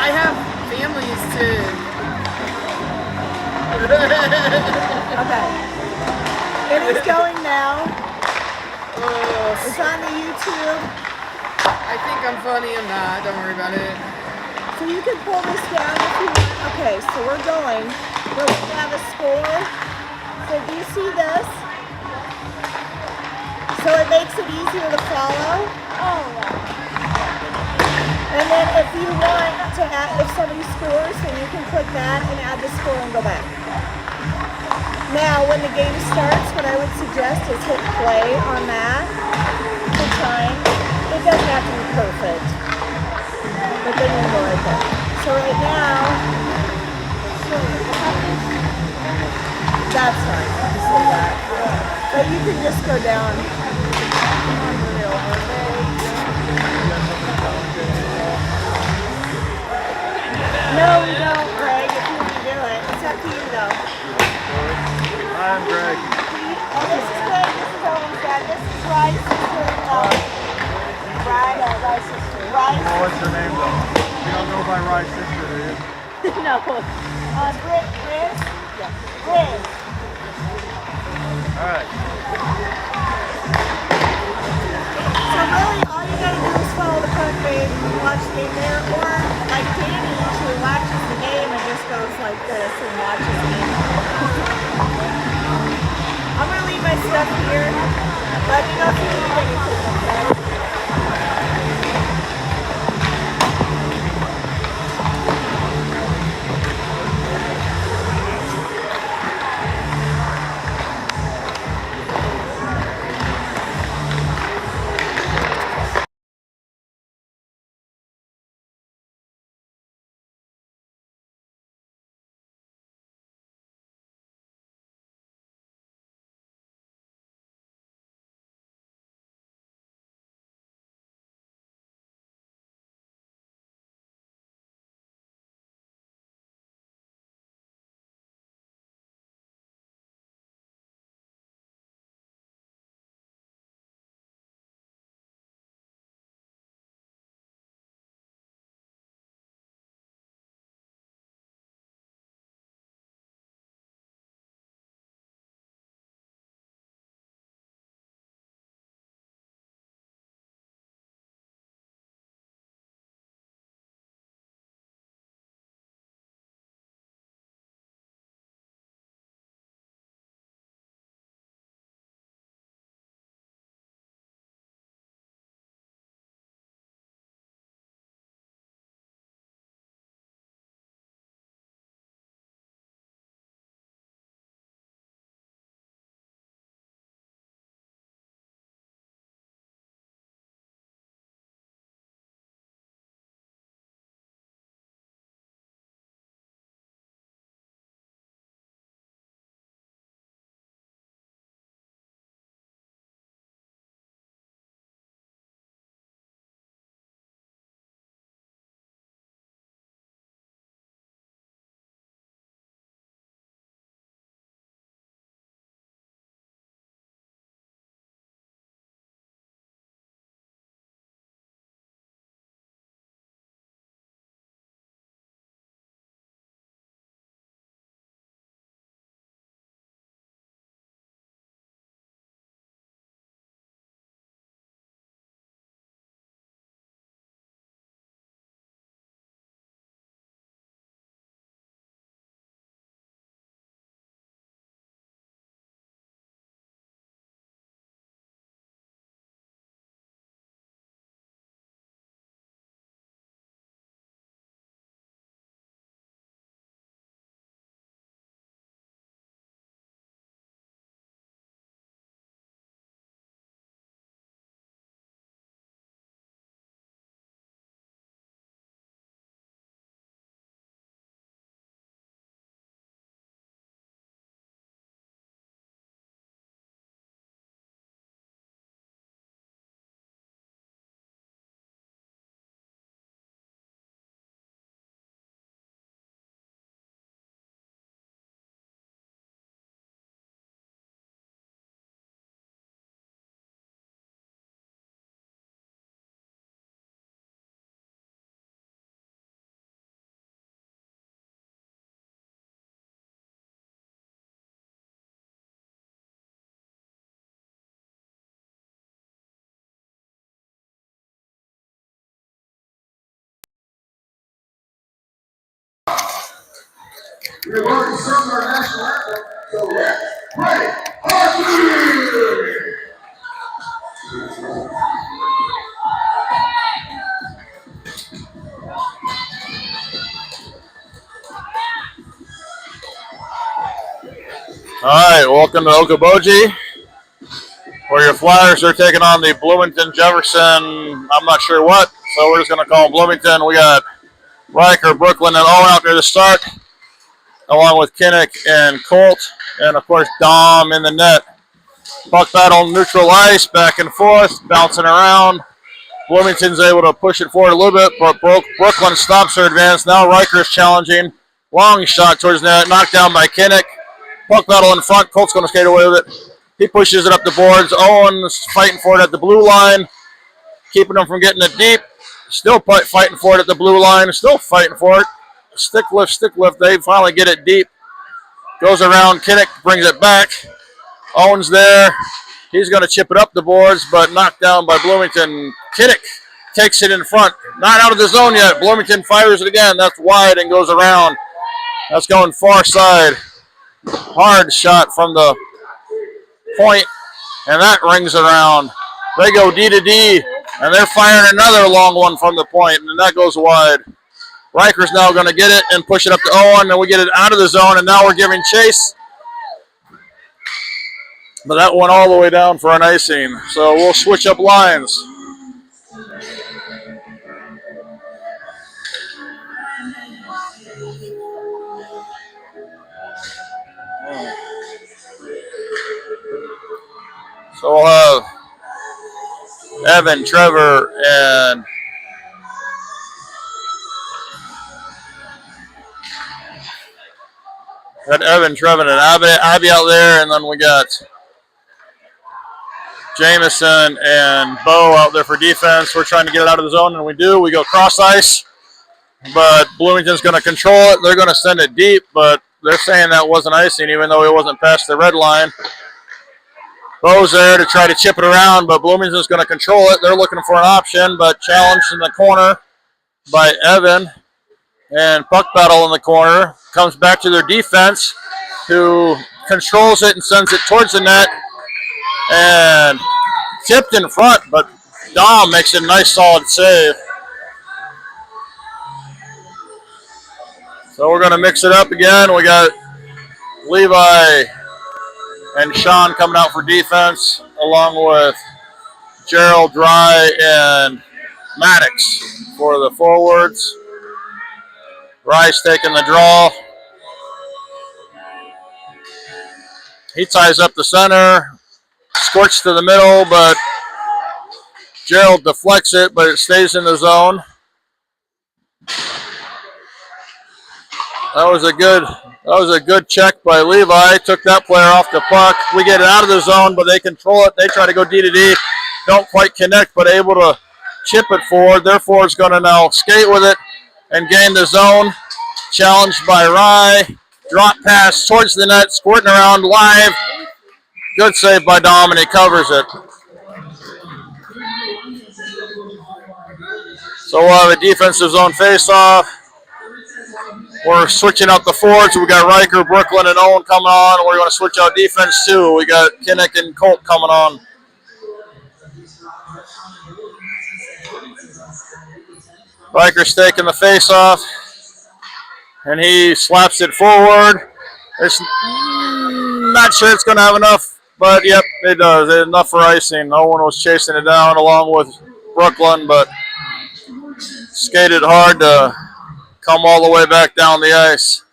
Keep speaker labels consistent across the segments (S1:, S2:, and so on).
S1: I have families too.
S2: Okay. It is going now.
S1: Oh,
S2: It's on the YouTube.
S1: I think I'm funny. I'm not. Don't worry about it.
S2: So you can pull this down if you want. Okay, so we're going. We're going to have a score. So do you see this? So it makes it easier to follow.
S3: Oh, wow.
S2: And then if you want to add, if somebody scores, then you can click that and add the score and go back. Now, when the game starts, what I would suggest is hit play on that for time. It doesn't have to be perfect, but then you'll go right there. So right now, that's right. Just say that. But you can just go down. No, we don't, Greg, if you want to do it. It's up to you, though.
S4: Hi, I'm Greg.
S2: Oh, this is Greg. This is Owen's dad. This is Rice. Rice sister. Rice.
S4: Well, what's your name, though? You don't go by Rice sister, do you?
S2: No. Riz? Yeah. Riz.
S4: All right.
S2: So really, all you gotta do is follow the front page and watch the game there, or like Danny usually watches the game and just goes like this and watches the game. I'm gonna leave my stuff here. Let me know if you need anything, okay?
S3: We're going to sing our national anthem, so let's play hockey!
S5: All right, welcome to Okoboji, where your Flyers are taking on the Bloomington Jefferson, I'm not sure what, so we're just going to call them Bloomington. We got Riker, Brooklyn, and Owen out there to start, along with Kinnick and Colt, and of course Dom in the net. Puck battle, neutral ice, back and forth, bouncing around. Bloomington's able to push it forward a little bit, but Brooklyn stops her advance. Now Riker's challenging. Long shot towards the net, knocked down by Kinnick. Puck battle in front. Colt's going to skate away with it. He pushes it up the boards. Owen's fighting for it at the blue line, keeping them from getting it deep. Still fighting for it at the blue line. Still fighting for it. Stick lift. They finally get it deep. Goes around. Kinnick brings it back. Owen's there. He's going to chip it up the boards, but knocked down by Bloomington. Kinnick takes it in front. Not out of the zone yet. Bloomington fires it again. That's wide and goes around. That's going far side. Hard shot from the point, and that rings around. They go D to D, and they're firing another long one from the point, and that goes wide. Riker's now going to get it and push it up to Owen, and we get it out of the zone, and now we're giving chase. But that went all the way down for an icing, so we'll switch up lines. So we'll have Evan, Trevor, and Abby out there, and then we got Jameson and Bo out there for defense. We're trying to get it out of the zone, and we do. We go cross ice, but Bloomington's going to control it. They're going to send it deep, but they're saying that wasn't icing, even though it wasn't past the red line. Bo's there to try to chip it around, but Bloomington's going to control it. They're looking for an option, but challenged in the corner by Evan. And puck battle in the corner. Comes back to their defense, who controls it and sends it towards the net. And tipped in front, but Dom makes a nice solid save. So we're going to mix it up again. We got Levi and Sean coming out for defense, along with Gerald, Dry, and Maddox for the forwards. Rice taking the draw. He ties up the center, squirts to the middle, but Gerald deflects it, but it stays in the zone. That was a good check by Levi. Took that player off the puck. We get it out of the zone, but they control it. They try to go D to D. Don't quite connect, but able to chip it forward. Their forward's going to now skate with it and gain the zone. Challenged by Rye. Drop pass towards the net, squirting around live. Good save by Dom, and he covers it. So we'll have a defensive zone face-off. We're switching out the forwards. We got Riker, Brooklyn, and Owen coming on. We're going to switch out defense too. We got Kinnick and Colt coming on. Riker's taking the face-off, and he slaps it forward. It's not sure it's going to have enough, but yep, it does. It's enough for icing. Owen was chasing it down along with Brooklyn, but skated hard to come all the way back down the ice.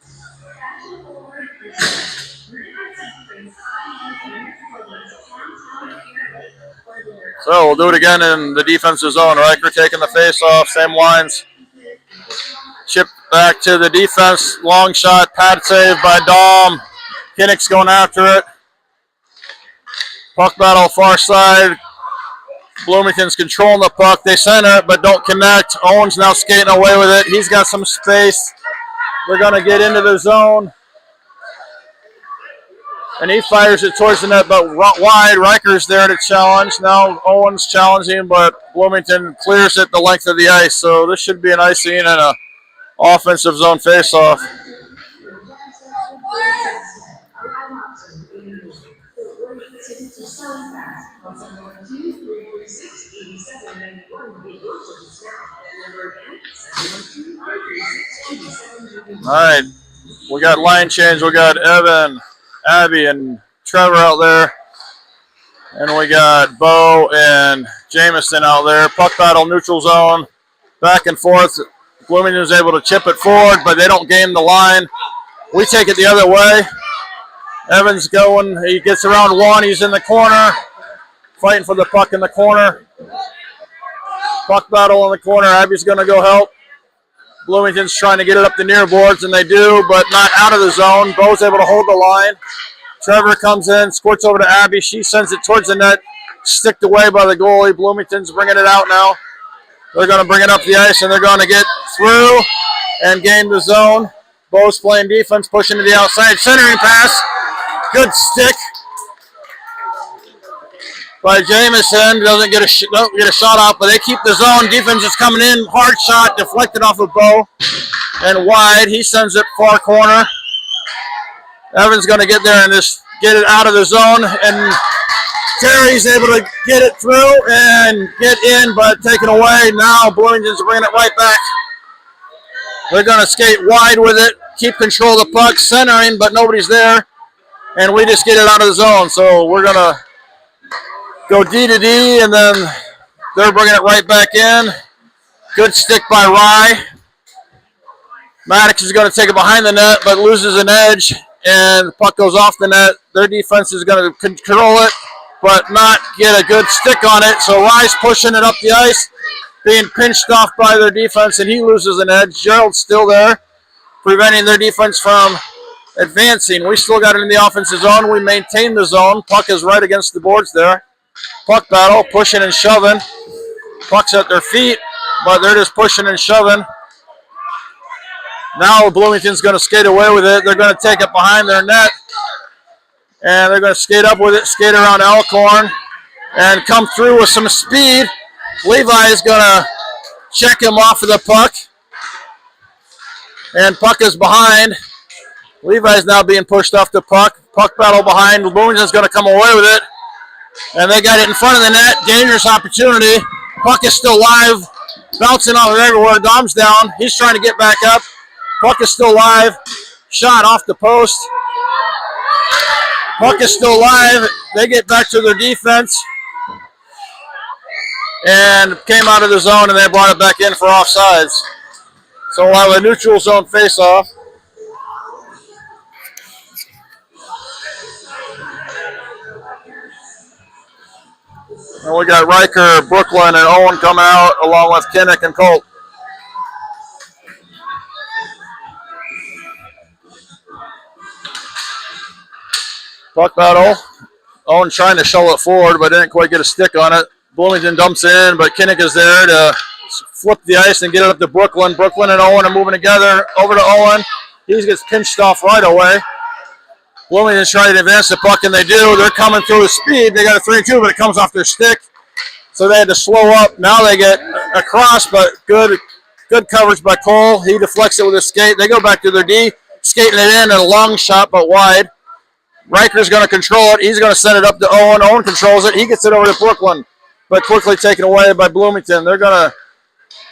S5: So we'll do it again in the defensive zone. Riker taking the face off, same lines. Chip back to the defense, long shot, pad save by Dom. Kinnick's going after it. Puck battle far side. Bloomington's controlling the puck. They center it, but don't connect. Owen's now skating away with it. He's got some space. They're going to get into the zone. And he fires it towards the net, but wide. Riker's there to challenge. Now Owen's challenging, but Bloomington clears it the length of the ice. So this should be an icing and an offensive zone faceoff. All right, we got line change. We got Evan, Abby, and Trevor out there. And we got Bo and Jameson out there. Puck battle, neutral zone, back and forth. Bloomington is able to chip it forward, but they don't gain the line. We take it the other way. Evan's going. He gets around one. He's in the corner, fighting for the puck in the corner. Puck battle in the corner. Abby's going to go help. Bloomington's trying to get it up the near boards, and they do, but not out of the zone. Bo's able to hold the line. Trevor comes in, squirts over to Abby. She sends it towards the net, sticked away by the goalie. Bloomington's bringing it out now. They're going to bring it up the ice, and they're going to get through and gain the zone. Bo's playing defense, pushing to the outside. Centering pass. Good stick by Jameson. Don't get a shot off, but they keep the zone. Defense is coming in. Hard shot, deflected off of Bo and wide. He sends it far corner. Evan's going to get there and just get it out of the zone. And Terry's able to get it through and get in, but taken away. Now Bloomington's bringing it right back. They're going to skate wide with it, keep control of the puck, centering, but nobody's there. And we just get it out of the zone. So we're going to go D to D, and then they're bringing it right back in. Good stick by Rye. Maddox is going to take it behind the net, but loses an edge, and the puck goes off the net. Their defense is going to control it, but not get a good stick on it. So Rye's pushing it up the ice, being pinched off by their defense, and he loses an edge. Gerald's still there, preventing their defense from advancing. We still got it in the offensive zone. We maintain the zone. Puck is right against the boards there. Puck battle, pushing and shoving. Puck's at their feet, but they're just pushing and shoving. Now Bloomington's going to skate away with it. They're going to take it behind their net, and they're going to skate up with it, skate around Elkhorn, and come through with some speed. Levi is going to check him off of the puck, and puck is behind. Levi's now being pushed off the puck. Puck battle behind. Bloomington's going to come away with it. And they got it in front of the net. Dangerous opportunity. Puck is still live. Bouncing off of everywhere. Dom's down. He's trying to get back up. Puck is still live. Shot off the post. Puck is still live. They get back to their defense. And came out of the zone, and they brought it back in for offsides. So we'll have a neutral zone face-off. And we got Riker, Brooklyn, and Owen coming out, along with Kinnick and Colt. Puck battle. Owen trying to shovel it forward, but didn't quite get a stick on it. Bloomington dumps it in, but Kinnick is there to flip the ice and get it up to Brooklyn. Brooklyn and Owen are moving together. Over to Owen. He gets pinched off right away. Bloomington's trying to advance the puck, and they do. They're coming through with speed. They got a 3-2, but it comes off their stick. So they had to slow up. Now they get across, but good coverage by Cole. He deflects it with his skate. They go back to their D, skating it in, and a long shot, but wide. Riker's going to control it. He's going to send it up to Owen. Owen controls it. He gets it over to Brooklyn, but quickly taken away by Bloomington. They're going to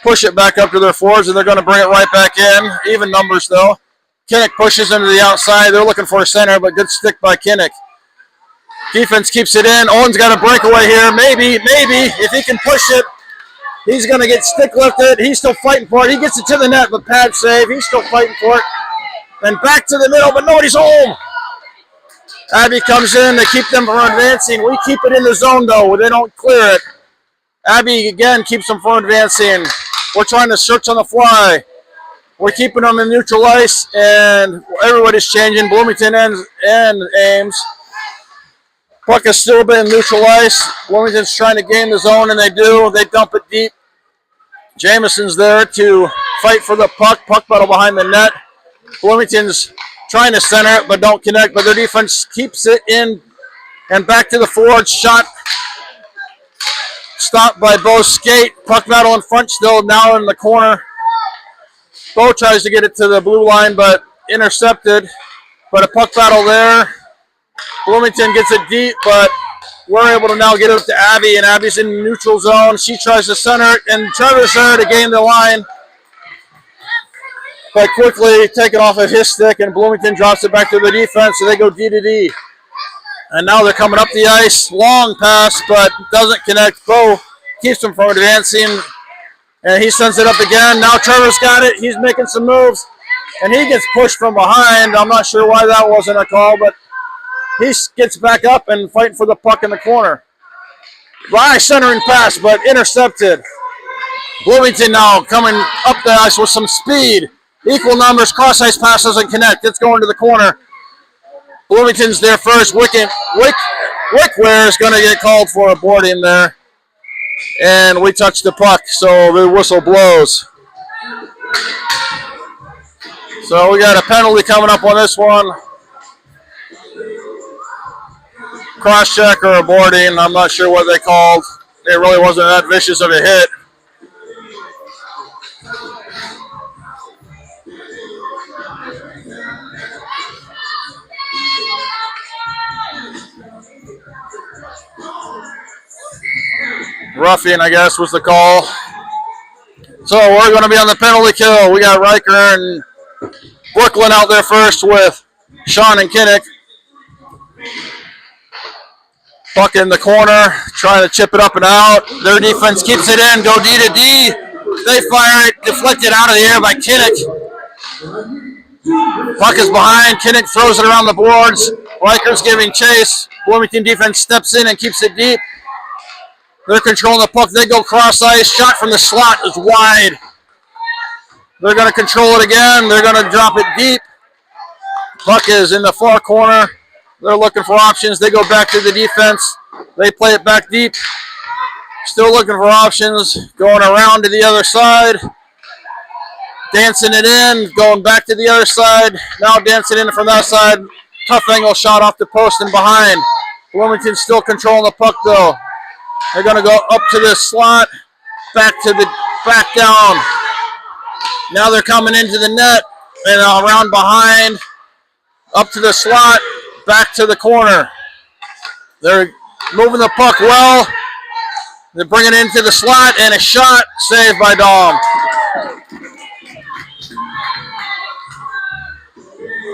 S5: push it back up to their forwards, and they're going to bring it right back in. Even numbers, though. Kinnick pushes into the outside. They're looking for a center, but good stick by Kinnick. Defense keeps it in. Owen's got a breakaway here. Maybe, if he can push it, he's going to get stick lifted. He's still fighting for it. He gets it to the net, but pad save. He's still fighting for it. And back to the middle, but nobody's home. Abby comes in. They keep them from advancing. We keep it in the zone, though. They don't clear it. Abby, again, keeps them from advancing. We're trying to search on the fly. We're keeping them in neutral ice, and everybody's changing. Bloomington and Ames. Puck is still in neutral ice. Bloomington's trying to gain the zone, and they do. They dump it deep. Jameson's there to fight for the puck. Puck battle behind the net. Bloomington's trying to center it, but don't connect. But their defense keeps it in, and back to the forward. Shot stopped by Bo's skate. Puck battle in front still, now in the corner. Bo tries to get it to the blue line, but intercepted. But a puck battle there. Bloomington gets it deep, but we're able to now get it up to Abby, and Abby's in the neutral zone. She tries to center it, and Trevor's there to gain the line. But quickly taken off of his stick, and Bloomington drops it back to the defense, so they go D to D. And now they're coming up the ice. Long pass, but doesn't connect. Bo keeps him from advancing, and he sends it up again. Now Trevor's got it. He's making some moves, and he gets pushed from behind. I'm not sure why that wasn't a call, but he gets back up and fighting for the puck in the corner. High centering pass, but intercepted. Bloomington now coming up the ice with some speed. Equal numbers, cross ice pass doesn't connect. It's going to the corner. Bloomington's there first. Wickware is going to get called for a boarding there. And we touch the puck, so the whistle blows. So we got a penalty coming up on this one. Cross check or a boarding. I'm not sure what they called. It really wasn't that vicious of a hit. Roughing, I guess, was the call. So we're going to be on the penalty kill. We got Riker and Brooklyn out there first with Sean and Kinnick. Puck in the corner, trying to chip it up and out. Their defense keeps it in, go D to D. They fire it, deflected out of the air by Kinnick. Puck is behind, Kinnick throws it around the boards. Riker's giving chase. Bloomington defense steps in and keeps it deep. They're controlling the puck. They go cross ice. Shot from the slot is wide. They're going to control it again. They're going to drop it deep. Puck is in the far corner. They're looking for options. They go back to the defense. They play it back deep. Still looking for options. Going around to the other side. Dancing it in. Going back to the other side. Now dancing in from that side. Tough angle shot off the post and behind. Bloomington still controlling the puck though. They're going to go up to the slot, back down. Now they're coming into the net and around behind, up to the slot, back to the corner. They're moving the puck well. They're bringing it into the slot, and a shot saved by Dom.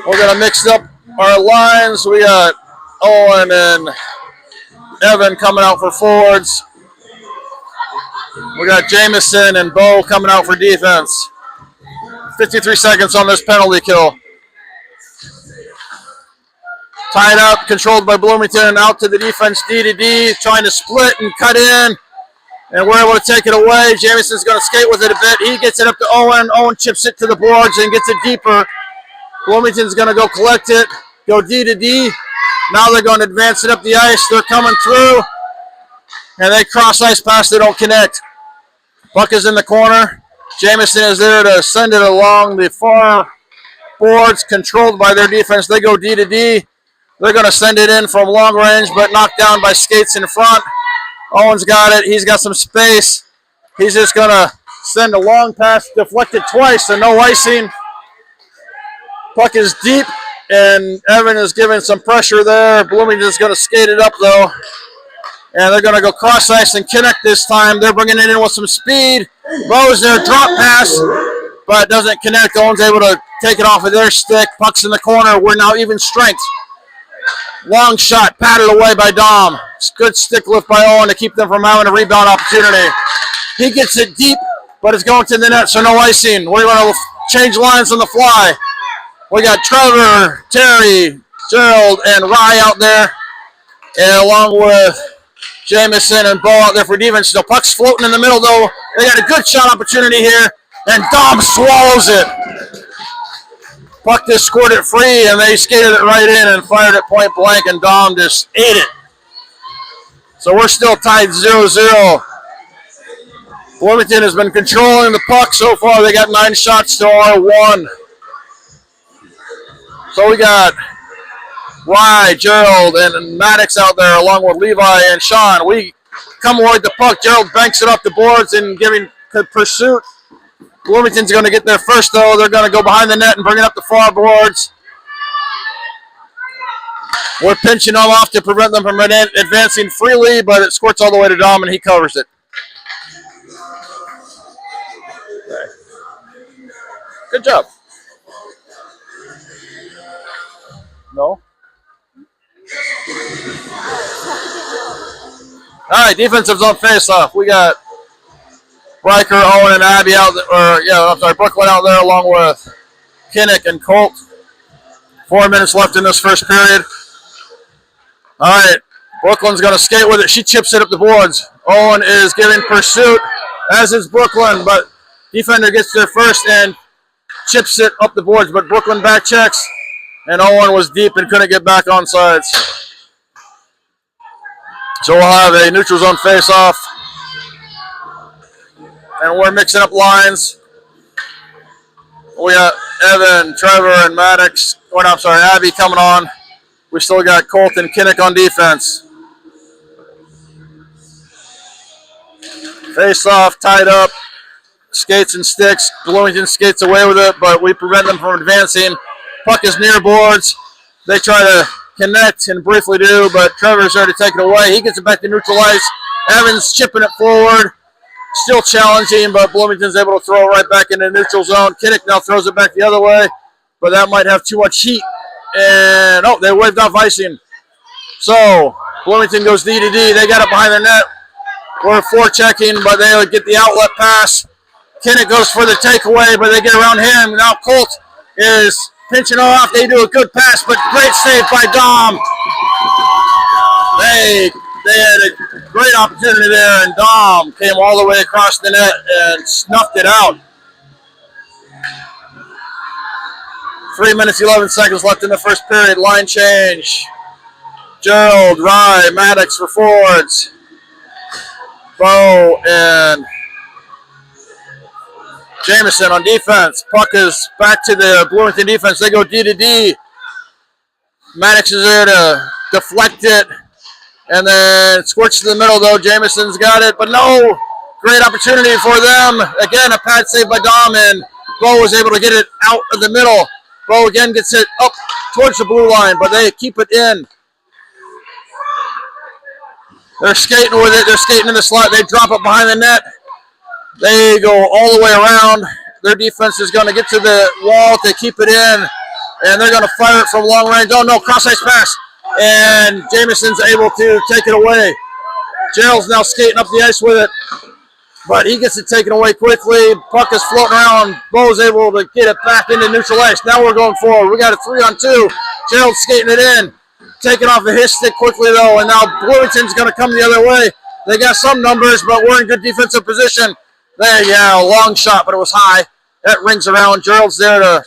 S5: We're going to mix up our lines. We got Owen and Evan coming out for forwards. We got Jamison and Bo coming out for defense. 53 seconds on this penalty kill. Tied up, controlled by Bloomington, out to the defense, D to D, trying to split and cut in. And we're able to take it away. Jamison's going to skate with it a bit. He gets it up to Owen. Owen chips it to the boards and gets it deeper. Bloomington's going to go collect it, go D to D. Now they're going to advance it up the ice. They're coming through. And they cross ice pass. They don't connect. Puck is in the corner. Jamison is there to send it along the far boards, controlled by their defense. They go D to D. They're going to send it in from long range, but knocked down by skates in front. Owen's got it. He's got some space. He's just going to send a long pass, deflected twice, and no icing. Puck is deep, and Evan is giving some pressure there. Bloomington's going to skate it up, though. And they're going to go cross ice and connect this time. They're bringing it in with some speed. Bo's there, drop pass, but doesn't connect. Owen's able to take it off of their stick. Puck's in the corner. We're now even strength. Long shot, patted away by Dom. Good stick lift by Owen to keep them from having a rebound opportunity. He gets it deep, but it's going to the net, so no icing. We're going to change lines on the fly. We got Trevor, Terry, Gerald, and Rye out there, and along with Jamison and Bo out there for defense. The puck's floating in the middle, though. They got a good shot opportunity here, and Dom swallows it. Puck just scored it free, and they skated it right in and fired it point blank, and Dom just ate it. So we're still tied 0-0. Bloomington has been controlling the puck so far. They got 9 shots to our 1. So we got Rye, Gerald, and Maddox out there along with Levi and Sean. We come away with the puck. Gerald banks it off the boards and giving pursuit. Bloomington's going to get there first, though. They're going to go behind the net and bring it up the far boards. We're pinching them off to prevent them from advancing freely, but it squirts all the way to Dom, and he covers it. Good job. No? All right, defensive zone face-off. We got Riker, Owen, and Abby out there, Brooklyn out there along with Kinnick and Colt. 4 minutes left in this first period. All right, Brooklyn's going to skate with it. She chips it up the boards. Owen is giving pursuit, as is Brooklyn, but defender gets there first and chips it up the boards, but Brooklyn back checks, and Owen was deep and couldn't get back on sides. So we'll have a neutral zone face-off, and we're mixing up lines. We got Evan, Trevor, and Maddox. Abby coming on. We still got Colt and Kinnick on defense. Face-off, tied up. Skates and sticks. Bloomington skates away with it, but we prevent them from advancing. Puck is near boards. They try to connect and briefly do, but Trevor's there to take it away. He gets it back to neutral ice. Evans chipping it forward. Still challenging, but Bloomington's able to throw it right back into neutral zone. Kinnick now throws it back the other way, but that might have too much heat. And, they waved off icing. So, Bloomington goes D to D. They got it behind the net. We're forechecking, but they get the outlet pass. Kinnick goes for the takeaway, but they get around him. Now Colt is pinching off. They do a good pass, but great save by Dom. They had a great opportunity there, and Dom came all the way across the net and snuffed it out. 3 minutes, 11 seconds left in the first period. Line change. Gerald, Rye, Maddox for forwards. Bo and Jameson on defense. Puck is back to the Bloomington defense. They go D to D. Maddox is there to deflect it. And then squirts to the middle, though. Jameson's got it, but no. Great opportunity for them. Again, a pad save by Dom, and Bo was able to get it out of the middle. Bo again gets it up towards the blue line, but they keep it in. They're skating with it. They're skating in the slot. They drop it behind the net. They go all the way around. Their defense is going to get to the wall to keep it in, and they're going to fire it from long range. Oh, no, cross-ice pass. And Jameson's able to take it away. Gerald's now skating up the ice with it, but he gets it taken away quickly. Puck is floating around. Bo's able to get it back into neutral ice. Now we're going forward. We got a 3-on-2. Gerald's skating it in. Taking off of his stick quickly, though, and now Bloomington's going to come the other way. They got some numbers, but we're in good defensive position. There, a long shot, but it was high. That rings around. Gerald's there to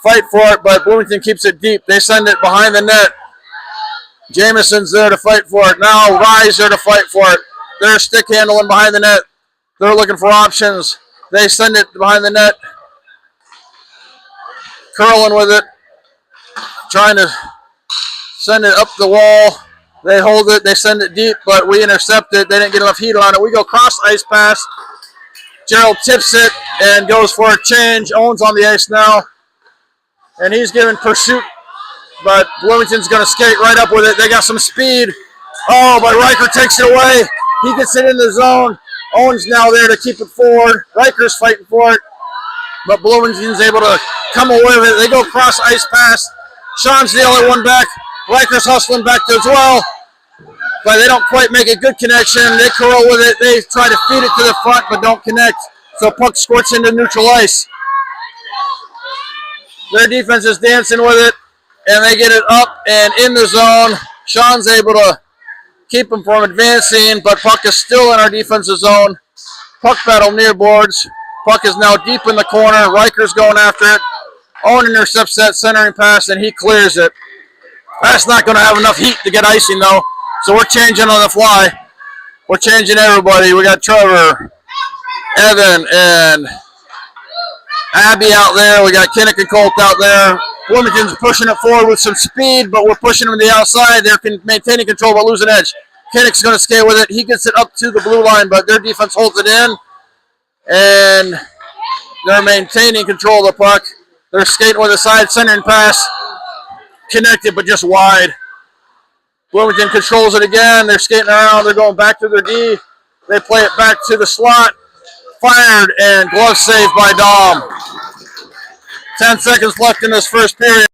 S5: fight for it, but Bloomington keeps it deep. They send it behind the net. Jameson's there to fight for it. Now Rye's there to fight for it. They're stick handling behind the net. They're looking for options. They send it behind the net. Curling with it. Trying to send it up the wall. They hold it. They send it deep, but we intercept it. They didn't get enough heat on it. We go cross ice pass. Gerald tips it and goes for a change. Owen's on the ice now, and he's giving pursuit, but Bloomington's going to skate right up with it. They got some speed. Oh, but Riker takes it away. He gets it in the zone. Owen's now there to keep it forward. Riker's fighting for it, but Bloomington's able to come away with it. They go cross ice pass. Sean's the only one back. Riker's hustling back as well, but they don't quite make a good connection. They curl with it. They try to feed it to the front, but don't connect. So puck squirts into neutral ice. Their defense is dancing with it, and they get it up and in the zone. Sean's able to keep them from advancing, but puck is still in our defensive zone. Puck battle near boards. Puck is now deep in the corner. Riker's going after it. Owen intercepts that centering pass, and he clears it. That's not going to have enough heat to get icing, though. So we're changing on the fly. We're changing everybody. We got Trevor, Evan, and Abby out there. We got Kinnick and Colt out there. Bloomington's pushing it forward with some speed, but we're pushing them to the outside. They're maintaining control but losing edge. Kinnick's going to skate with it. He gets it up to the blue line, but their defense holds it in, and they're maintaining control of the puck. They're skating with a side centering pass. connected, but just wide. Bloomington controls it again. They're skating around. They're going back to their D. They play it back to the slot. Fired, and glove saved by Dom. 10 seconds left in this first period.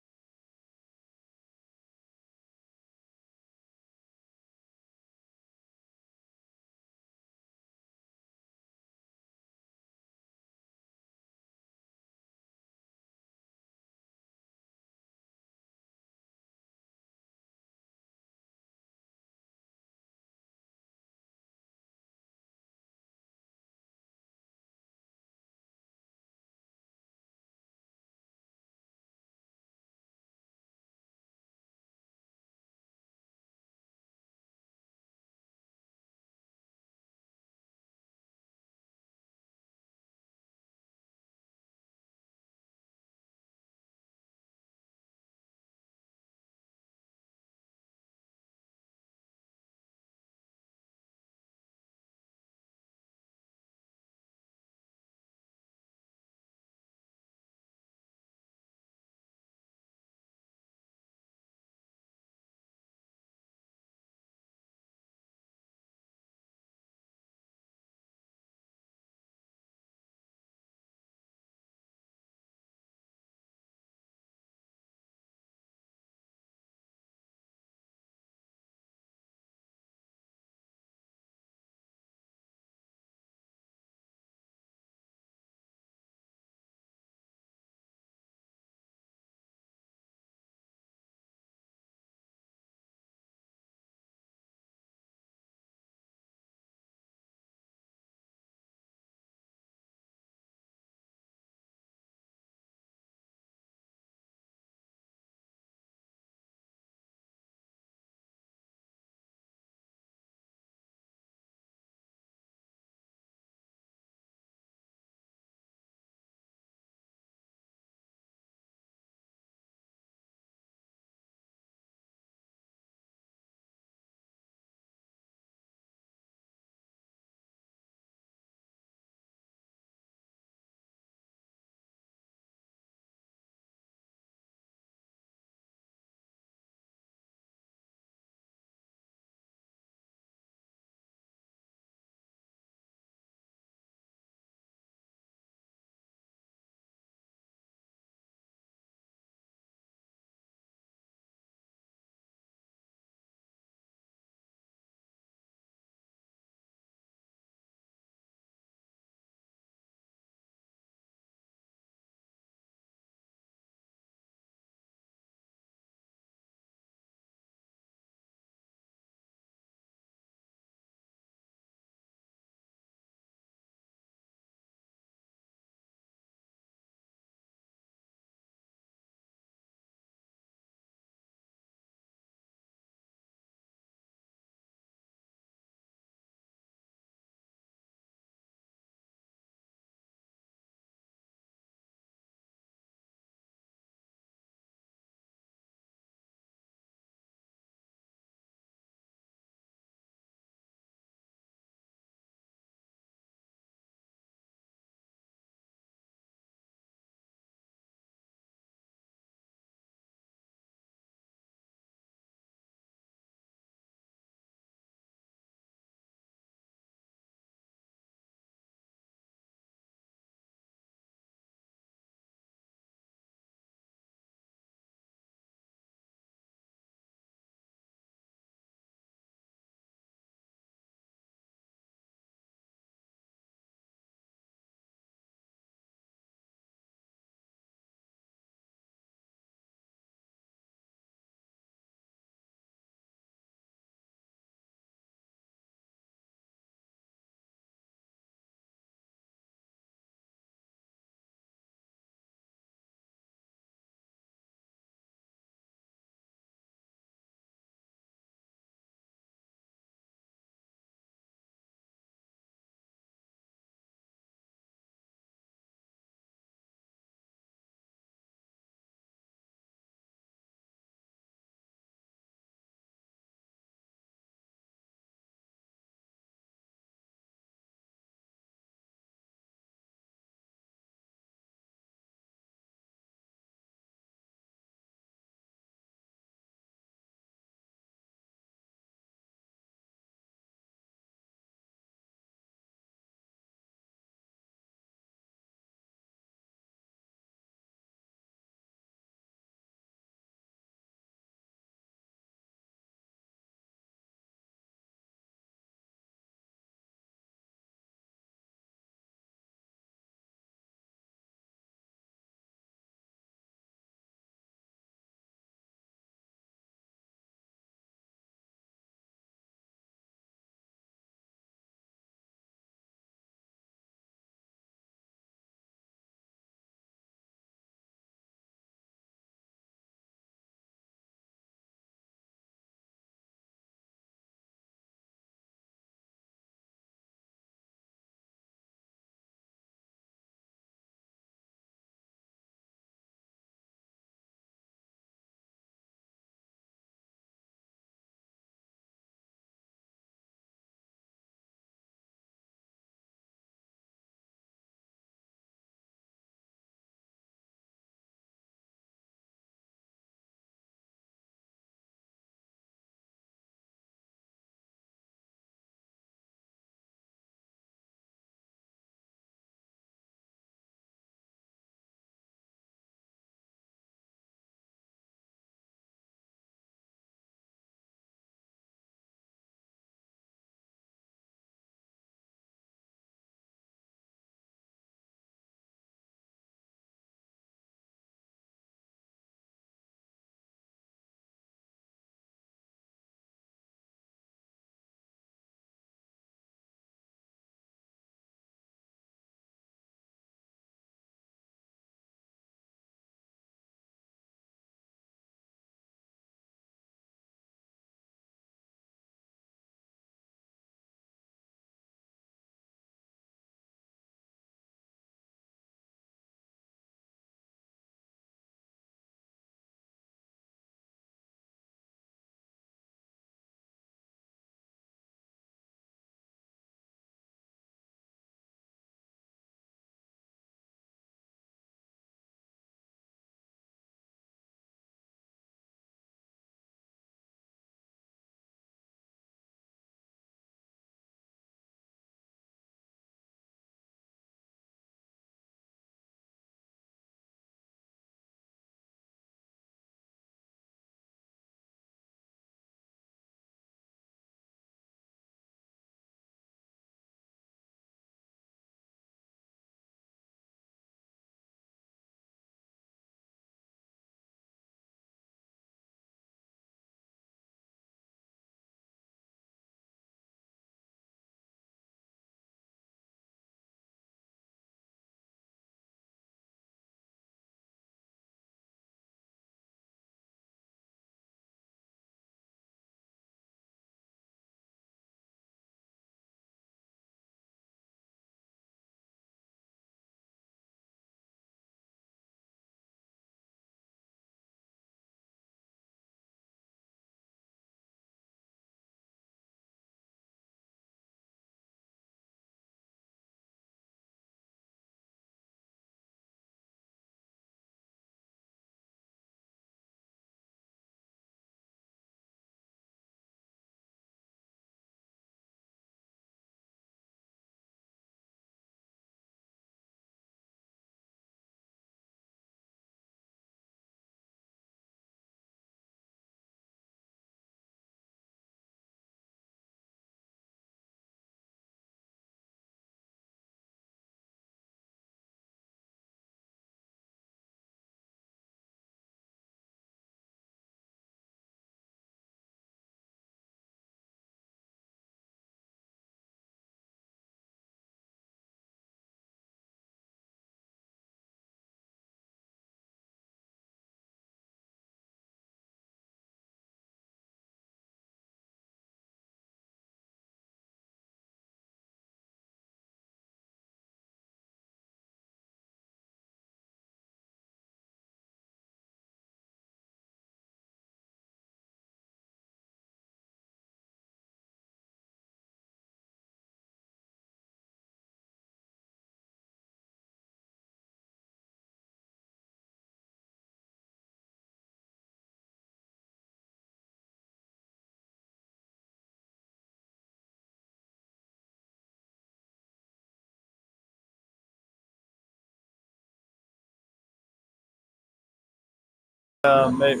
S5: Maybe.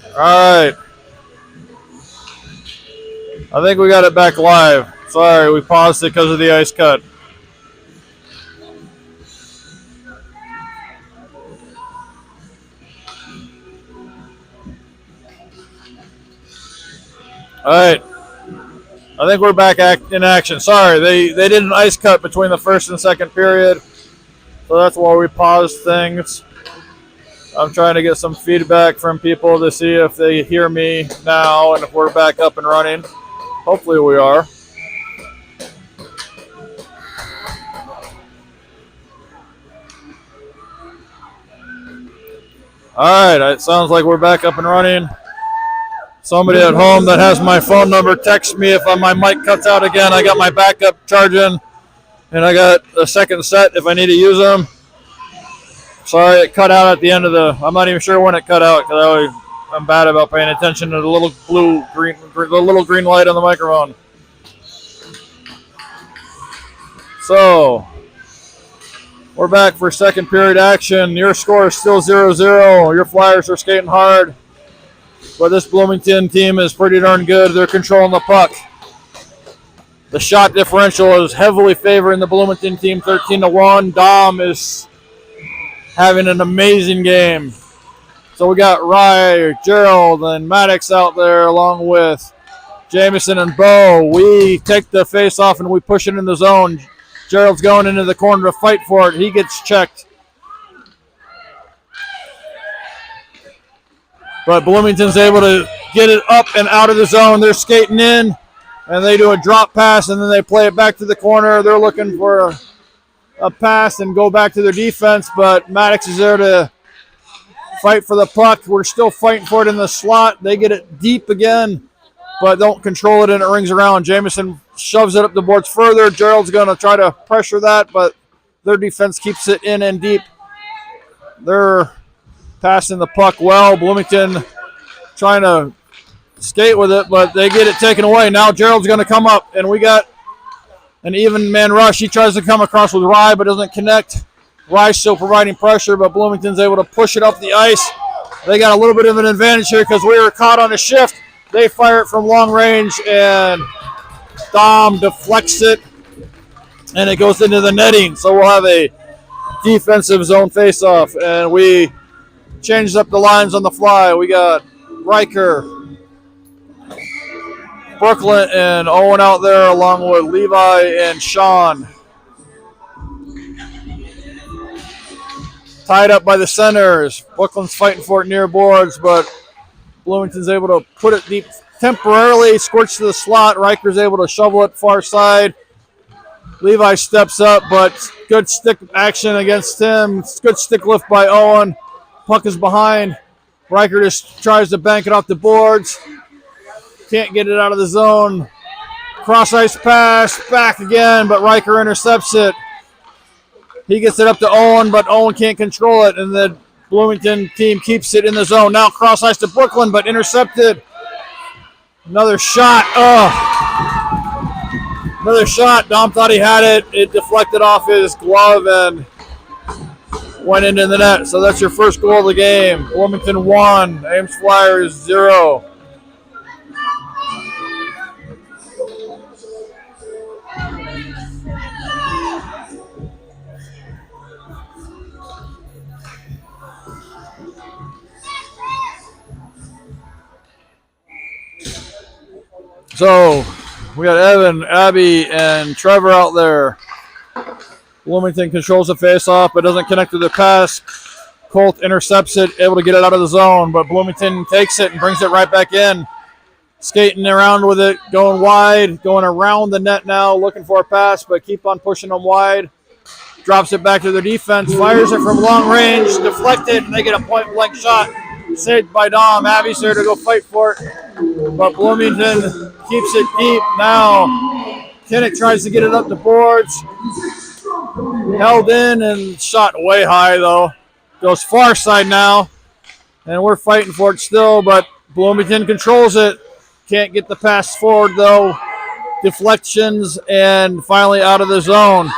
S5: All right. I think we got it back live. Sorry, we paused it because of the ice cut. All right. I think we're back in action. Sorry, they did an ice cut between the first and second period. So that's why we paused things. I'm trying to get some feedback from people to see if they hear me now and if we're back up and running. Hopefully we are. All right, it sounds like we're back up and running. Somebody at home that has my phone number, text me if my mic cuts out again. I got my backup charging, and I got a second set if I need to use them. Sorry, it cut out at the end of the. I'm not even sure when it cut out because I'm bad about paying attention to the little green light on the microphone. So we're back for second period action. Your score is still 0-0. Your Flyers are skating hard. But this Bloomington team is pretty darn good. They're controlling the puck. The shot differential is heavily favoring the Bloomington team, 13-1. Dom is having an amazing game. So we got Rye, Gerald, and Maddox out there along with Jamison and Bo. We take the face off and we push it in the zone. Gerald's going into the corner to fight for it. He gets checked. But Bloomington's able to get it up and out of the zone. They're skating in, and they do a drop pass, and then they play it back to the corner. They're looking for a pass and go back to their defense, but Maddox is there to fight for the puck. We're still fighting for it in the slot. They get it deep again, but don't control it, and it rings around. Jamison shoves it up the boards further. Gerald's going to try to pressure that, but their defense keeps it in and deep. They're passing the puck well. Bloomington trying to skate with it, but they get it taken away. Now Gerald's going to come up, and we got an even man rush. He tries to come across with Rye, but doesn't connect. Rye still providing pressure, but Bloomington's able to push it up the ice. They got a little bit of an advantage here because we were caught on a shift. They fire it from long range, and Dom deflects it, and it goes into the netting. So we'll have a defensive zone face-off, and we changed up the lines on the fly. We got Riker, Brooklyn, and Owen out there along with Levi and Sean. Tied up by the centers. Brooklyn's fighting for it near boards, but Bloomington's able to put it deep temporarily, squirts to the slot. Riker's able to shovel it far side. Levi steps up, but good stick action against him. Good stick lift by Owen. Puck is behind. Riker just tries to bank it off the boards. Can't get it out of the zone. Cross ice pass, back again, but Riker intercepts it. He gets it up to Owen, but Owen can't control it, and the Bloomington team keeps it in the zone. Now cross ice to Brooklyn, but intercepted. Another shot. Another shot. Dom thought he had it. It deflected off his glove and went into the net. So that's your first goal of the game. Bloomington 1, Ames Flyers 0. So we got Evan, Abby, and Trevor out there. Bloomington controls the face-off, but doesn't connect to the pass. Colt intercepts it, able to get it out of the zone, but Bloomington takes it and brings it right back in. Skating around with it, going wide, going around the net now, looking for a pass, but keep on pushing them wide. Drops it back to their defense, fires it from long range, deflected, and they get a point-blank shot. Saved by Dom. Abby's there to go fight for it, but Bloomington keeps it deep now. Kinnick tries to get it up the boards. Held in and shot way high, though. Goes far side now, and we're fighting for it still, but Bloomington controls it. Can't get the pass forward, though. Deflections, and finally out of the zone.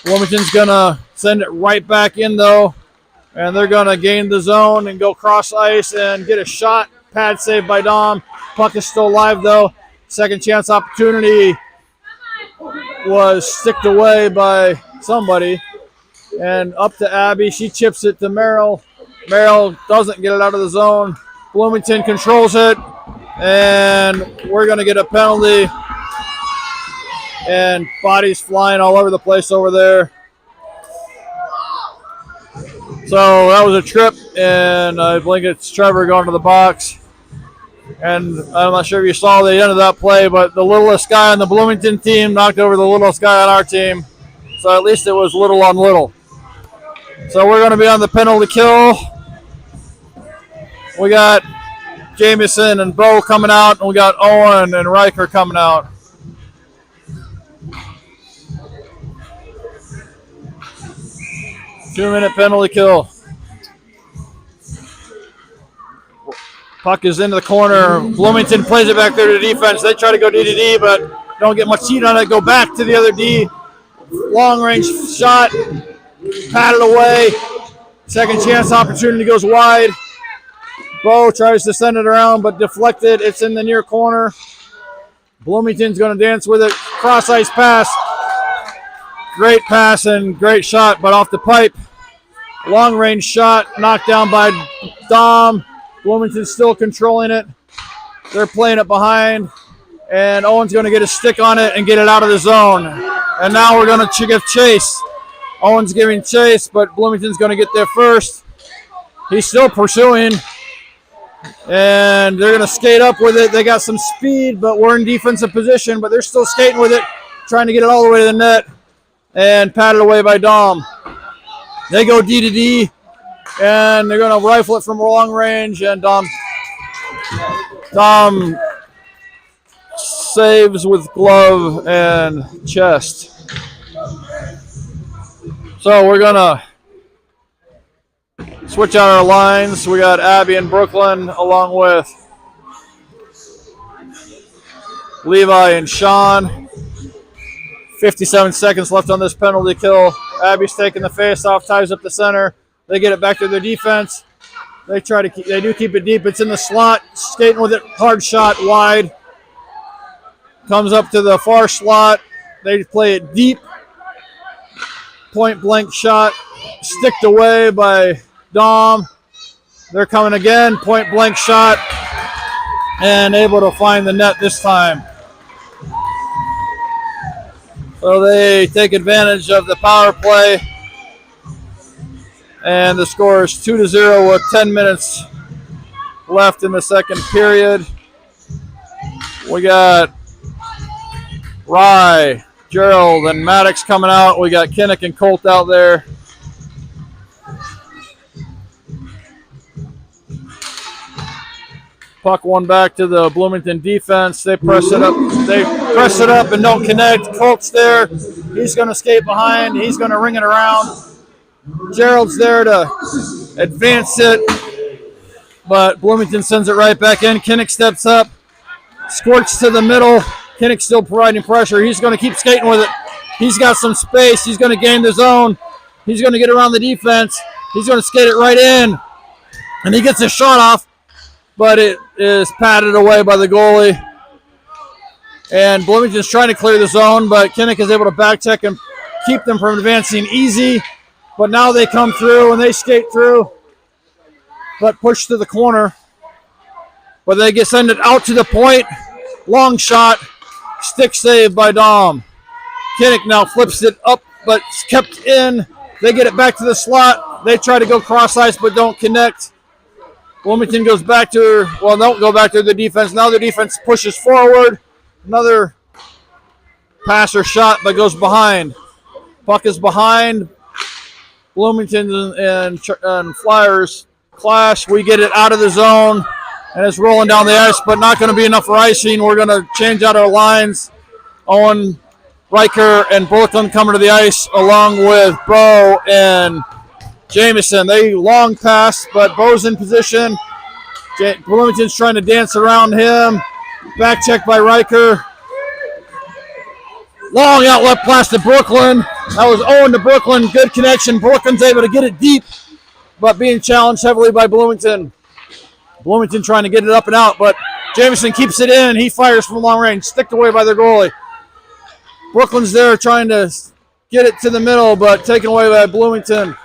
S5: Bloomington's going to send it right back in, though.
S6: And they're going to gain the zone and go cross ice and get a shot. Pad save by Dom. Puck is still alive, though. Second chance opportunity was sticked away by somebody. And up to Abby. She chips it to Merrill. Merrill doesn't get it out of the zone. Bloomington controls it. And we're going to get a penalty. And bodies flying all over the place over there. So that was a trip, and I think it's Trevor going to the box. And I'm not sure if you saw the end of that play, but the littlest guy on the Bloomington team knocked over the littlest guy on our team. So at least it was little on little. So we're going to be on the penalty kill. We got Jamison and Bo coming out, and we got Owen and Riker coming out. Two-minute penalty kill. Puck is into the corner. Bloomington plays it back there to defense. They try to go D to D, but don't get much heat on it. Go back to the other D. Long-range shot. Patted away. Second chance opportunity goes wide. Bo tries to send it around, but deflected. It's in the near corner. Bloomington's going to dance with it. Cross-ice pass. Great pass and great shot, but off the pipe. Long-range shot, knocked down by Dom. Bloomington's still controlling it. They're playing it behind, and Owen's going to get a stick on it and get it out of the zone. And now we're going to give chase. Owen's giving chase, but Bloomington's going to get there first. He's still pursuing, and they're going to skate up with it. They got some speed, but we're in defensive position, but they're still skating with it, trying to get it all the way to the net. And patted away by Dom. They go D to D, and they're going to rifle it from long range, and Dom saves with glove and chest. So we're going to switch out our lines. We got Abby and Brooklyn along with Levi and Sean. 57 seconds left on this penalty kill. Abby's taking the face-off, ties up the center. They get it back to their defense. They do keep it deep. It's in the slot, skating with it, hard shot wide. Comes up to the far slot. They play it deep. Point blank shot, sticked away by Dom. They're coming again, point blank shot, and able to find the net this time. So they take advantage of the power play, and the score is 2-0 with 10 minutes left in the second period. We got Rye, Gerald, and Maddox coming out. We got Kinnick and Colt out there. Puck one back to the Bloomington defense. They press it up. They press it up and don't connect. Colt's there. He's going to skate behind. He's going to ring it around. Gerald's there to advance it, but Bloomington sends it right back in. Kinnick steps up, squirts to the middle. Kinnick still providing pressure. He's going to keep skating with it. He's got some space. He's going to gain the zone. He's going to get around the defense. He's going to skate it right in, and he gets a shot off, but it is patted away by the goalie. And Bloomington's trying to clear the zone, but Kinnick is able to back check and keep them from advancing easy. But now they come through and they skate through, but push to the corner. But they send it out to the point. Long shot, stick save by Dom. Kinnick now flips it up, but it's kept in. They get it back to the slot. They try to go cross ice, but don't connect. Bloomington goes back to, don't go back to the defense. Now the defense pushes forward. Another pass or shot, but goes behind. Puck is behind. Bloomington and Flyers clash. We get it out of the zone, and it's rolling down the ice, but not going to be enough for icing. We're going to change out our lines. Owen, Riker, and Brooklyn coming to the ice along with Bo and Jamison. They long pass, but Bo's in position. Bloomington's trying to dance around him. Back check by Riker. Long outlet pass to Brooklyn. That was Owen to Brooklyn. Good connection. Brooklyn's able to get it deep. but being challenged heavily by Bloomington. Bloomington trying to get it up and out, but Jamison keeps it in. He fires from long range, sticked away by their goalie. Brooklyn's there trying to get it to the middle, but taken away by Bloomington.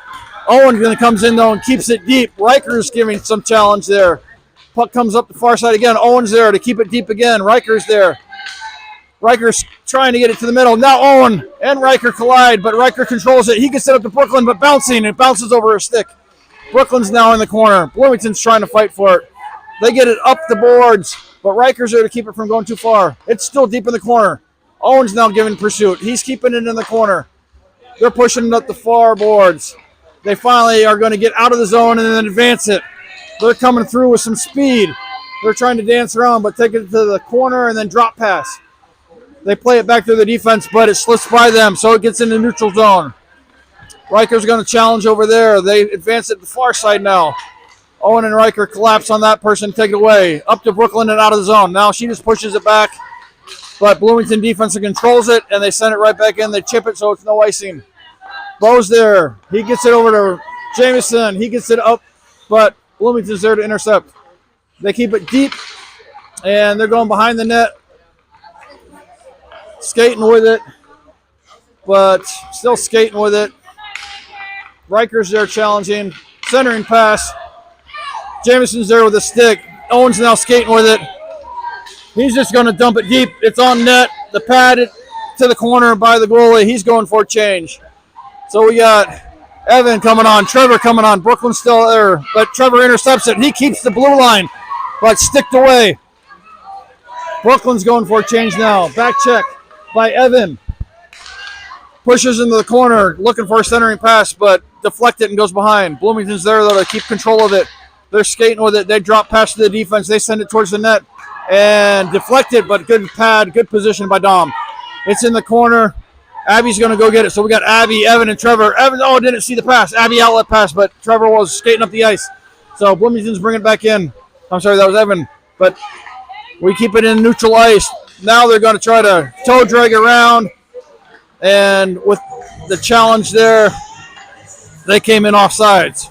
S6: Owen comes in, though, and keeps it deep. Riker's giving some challenge there. Puck comes up the far side again. Owen's there to keep it deep again. Riker's there. Riker's trying to get it to the middle. Now Owen and Riker collide, but Riker controls it. He gets it up to Brooklyn, but bouncing. It bounces over a stick. Brooklyn's now in the corner. Bloomington's trying to fight for it. They get it up the boards, but Riker's there to keep it from going too far. It's still deep in the corner. Owen's now giving pursuit. He's keeping it in the corner. They're pushing it up the far boards. They finally are going to get out of the zone and then advance it. They're coming through with some speed. They're trying to dance around, but take it to the corner and then drop pass. They play it back to the defense, but it slips by them, so it gets in the neutral zone. Riker's going to challenge over there. They advance it to the far side now. Owen and Riker collapse on that person, take it away. Up to Brooklyn and out of the zone. Now she just pushes it back, but Bloomington defense controls it, and they send it right back in. They chip it, so it's no icing. Bo's there. He gets it over to Jamison. He gets it up, but Bloomington's there to intercept. They keep it deep, and they're going behind the net. Skating with it, but still skating with it. Riker's there challenging. Centering pass. Jamison's there with a stick. Owen's now skating with it. He's just going to dump it deep. It's on net. The pad to the corner by the goalie. He's going for a change. So we got Evan coming on. Trevor coming on. Brooklyn's still there, but Trevor intercepts it. He keeps the blue line, but sticked away. Brooklyn's going for a change now. Back check by Evan. Pushes into the corner, looking for a centering pass, but deflected and goes behind. Bloomington's there, though, to keep control of it. They're skating with it. They drop past to the defense. They send it towards the net and deflected, but good pad, good position by Dom. It's in the corner. Abby's going to go get it. So we got Abby, Evan, and Trevor. Evan, didn't see the pass. Abby outlet pass, but Trevor was skating up the ice. So Bloomington's bringing it back in. I'm sorry, that was Evan. But we keep it in neutral ice. Now they're going to try to toe drag around. And with the challenge there, they came in offsides.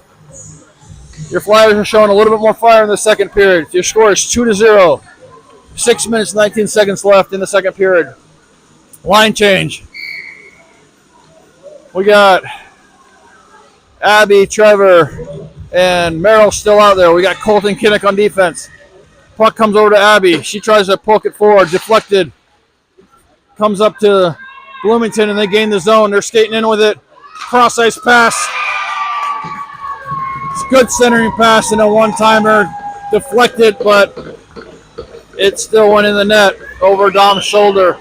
S6: Your Flyers are showing a little bit more fire in the second period. Your score is 2-0. 6 minutes, 19 seconds left in the second period. Line change. We got Abby, Trevor, and Merrill still out there. We got Colton Kinnick on defense. Puck comes over to Abby. She tries to poke it forward. Deflected. Comes up to Bloomington, and they gain the zone. They're skating in with it. Cross-ice pass. It's good centering pass and a one-timer. Deflected, but it still went in the net over Dom's shoulder.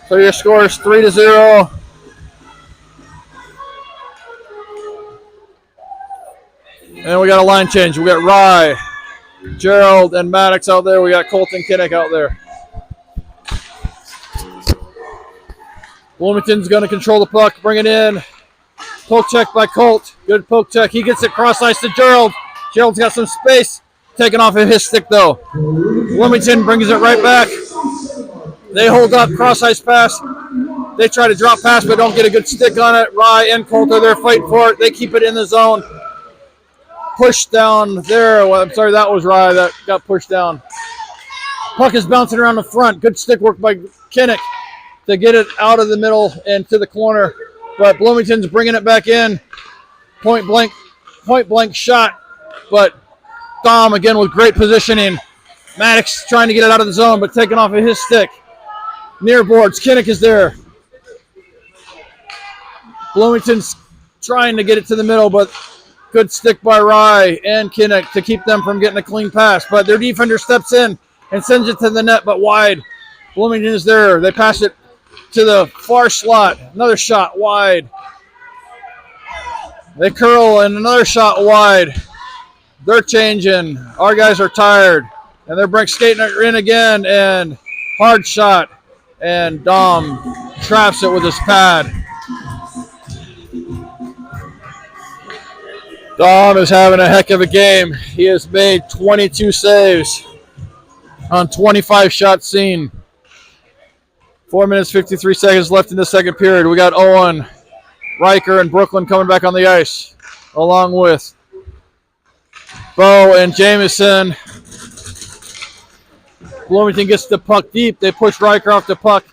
S6: So your score is 3-0. And we got a line change. We got Rye, Gerald, and Maddox out there. We got Colton Kinnick out there. Bloomington's going to control the puck, bring it in. Poke check by Colt. Good poke check. He gets it cross ice to Gerald. Gerald's got some space. Taken off of his stick, though. Bloomington brings it right back. They hold up, cross ice pass. They try to drop pass, but don't get a good stick on it. Rye and Colt are there fighting for it. They keep it in the zone. Pushed down there. Well, I'm sorry, that was Rye that got pushed down. Puck is bouncing around the front. Good stick work by Kinnick to get it out of the middle and to the corner. But Bloomington's bringing it back in. Point blank shot. But Dom again with great positioning. Maddox trying to get it out of the zone, but taken off of his stick. Near boards. Kinnick is there. Bloomington's trying to get it to the middle, but good stick by Rye and Kinnick to keep them from getting a clean pass. But their defender steps in and sends it to the net, but wide. Bloomington is there. They pass it to the far slot. Another shot wide. They curl and another shot wide. They're changing. Our guys are tired. And they're skating it in again. And hard shot. And Dom traps it with his pad. Dom is having a heck of a game. He has made 22 saves on 25 shots seen. 4 minutes, 53 seconds left in the second period. We got Owen, Riker, and Brooklyn coming back on the ice. along with Bo and Jamison. Bloomington gets the puck deep. They push Riker off the puck.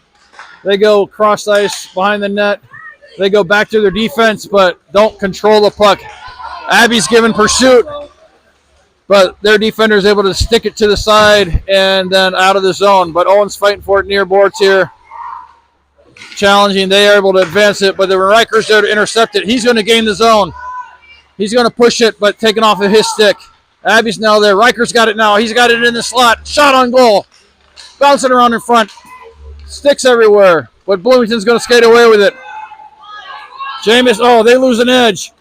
S6: They go cross ice behind the net. They go back to their defense, but don't control the puck. Abby's given pursuit, but their defender is able to stick it to the side and then out of the zone. But Owen's fighting for it near boards here. Challenging. They are able to advance it, but the Riker's there to intercept it. He's going to gain the zone. He's going to push it, but taken off of his stick. Abby's now there. Riker's got it now. He's got it in the slot. Shot on goal. Bouncing around in front. Sticks everywhere, but Bloomington's going to skate away with it. Jameis, oh, they lose an edge,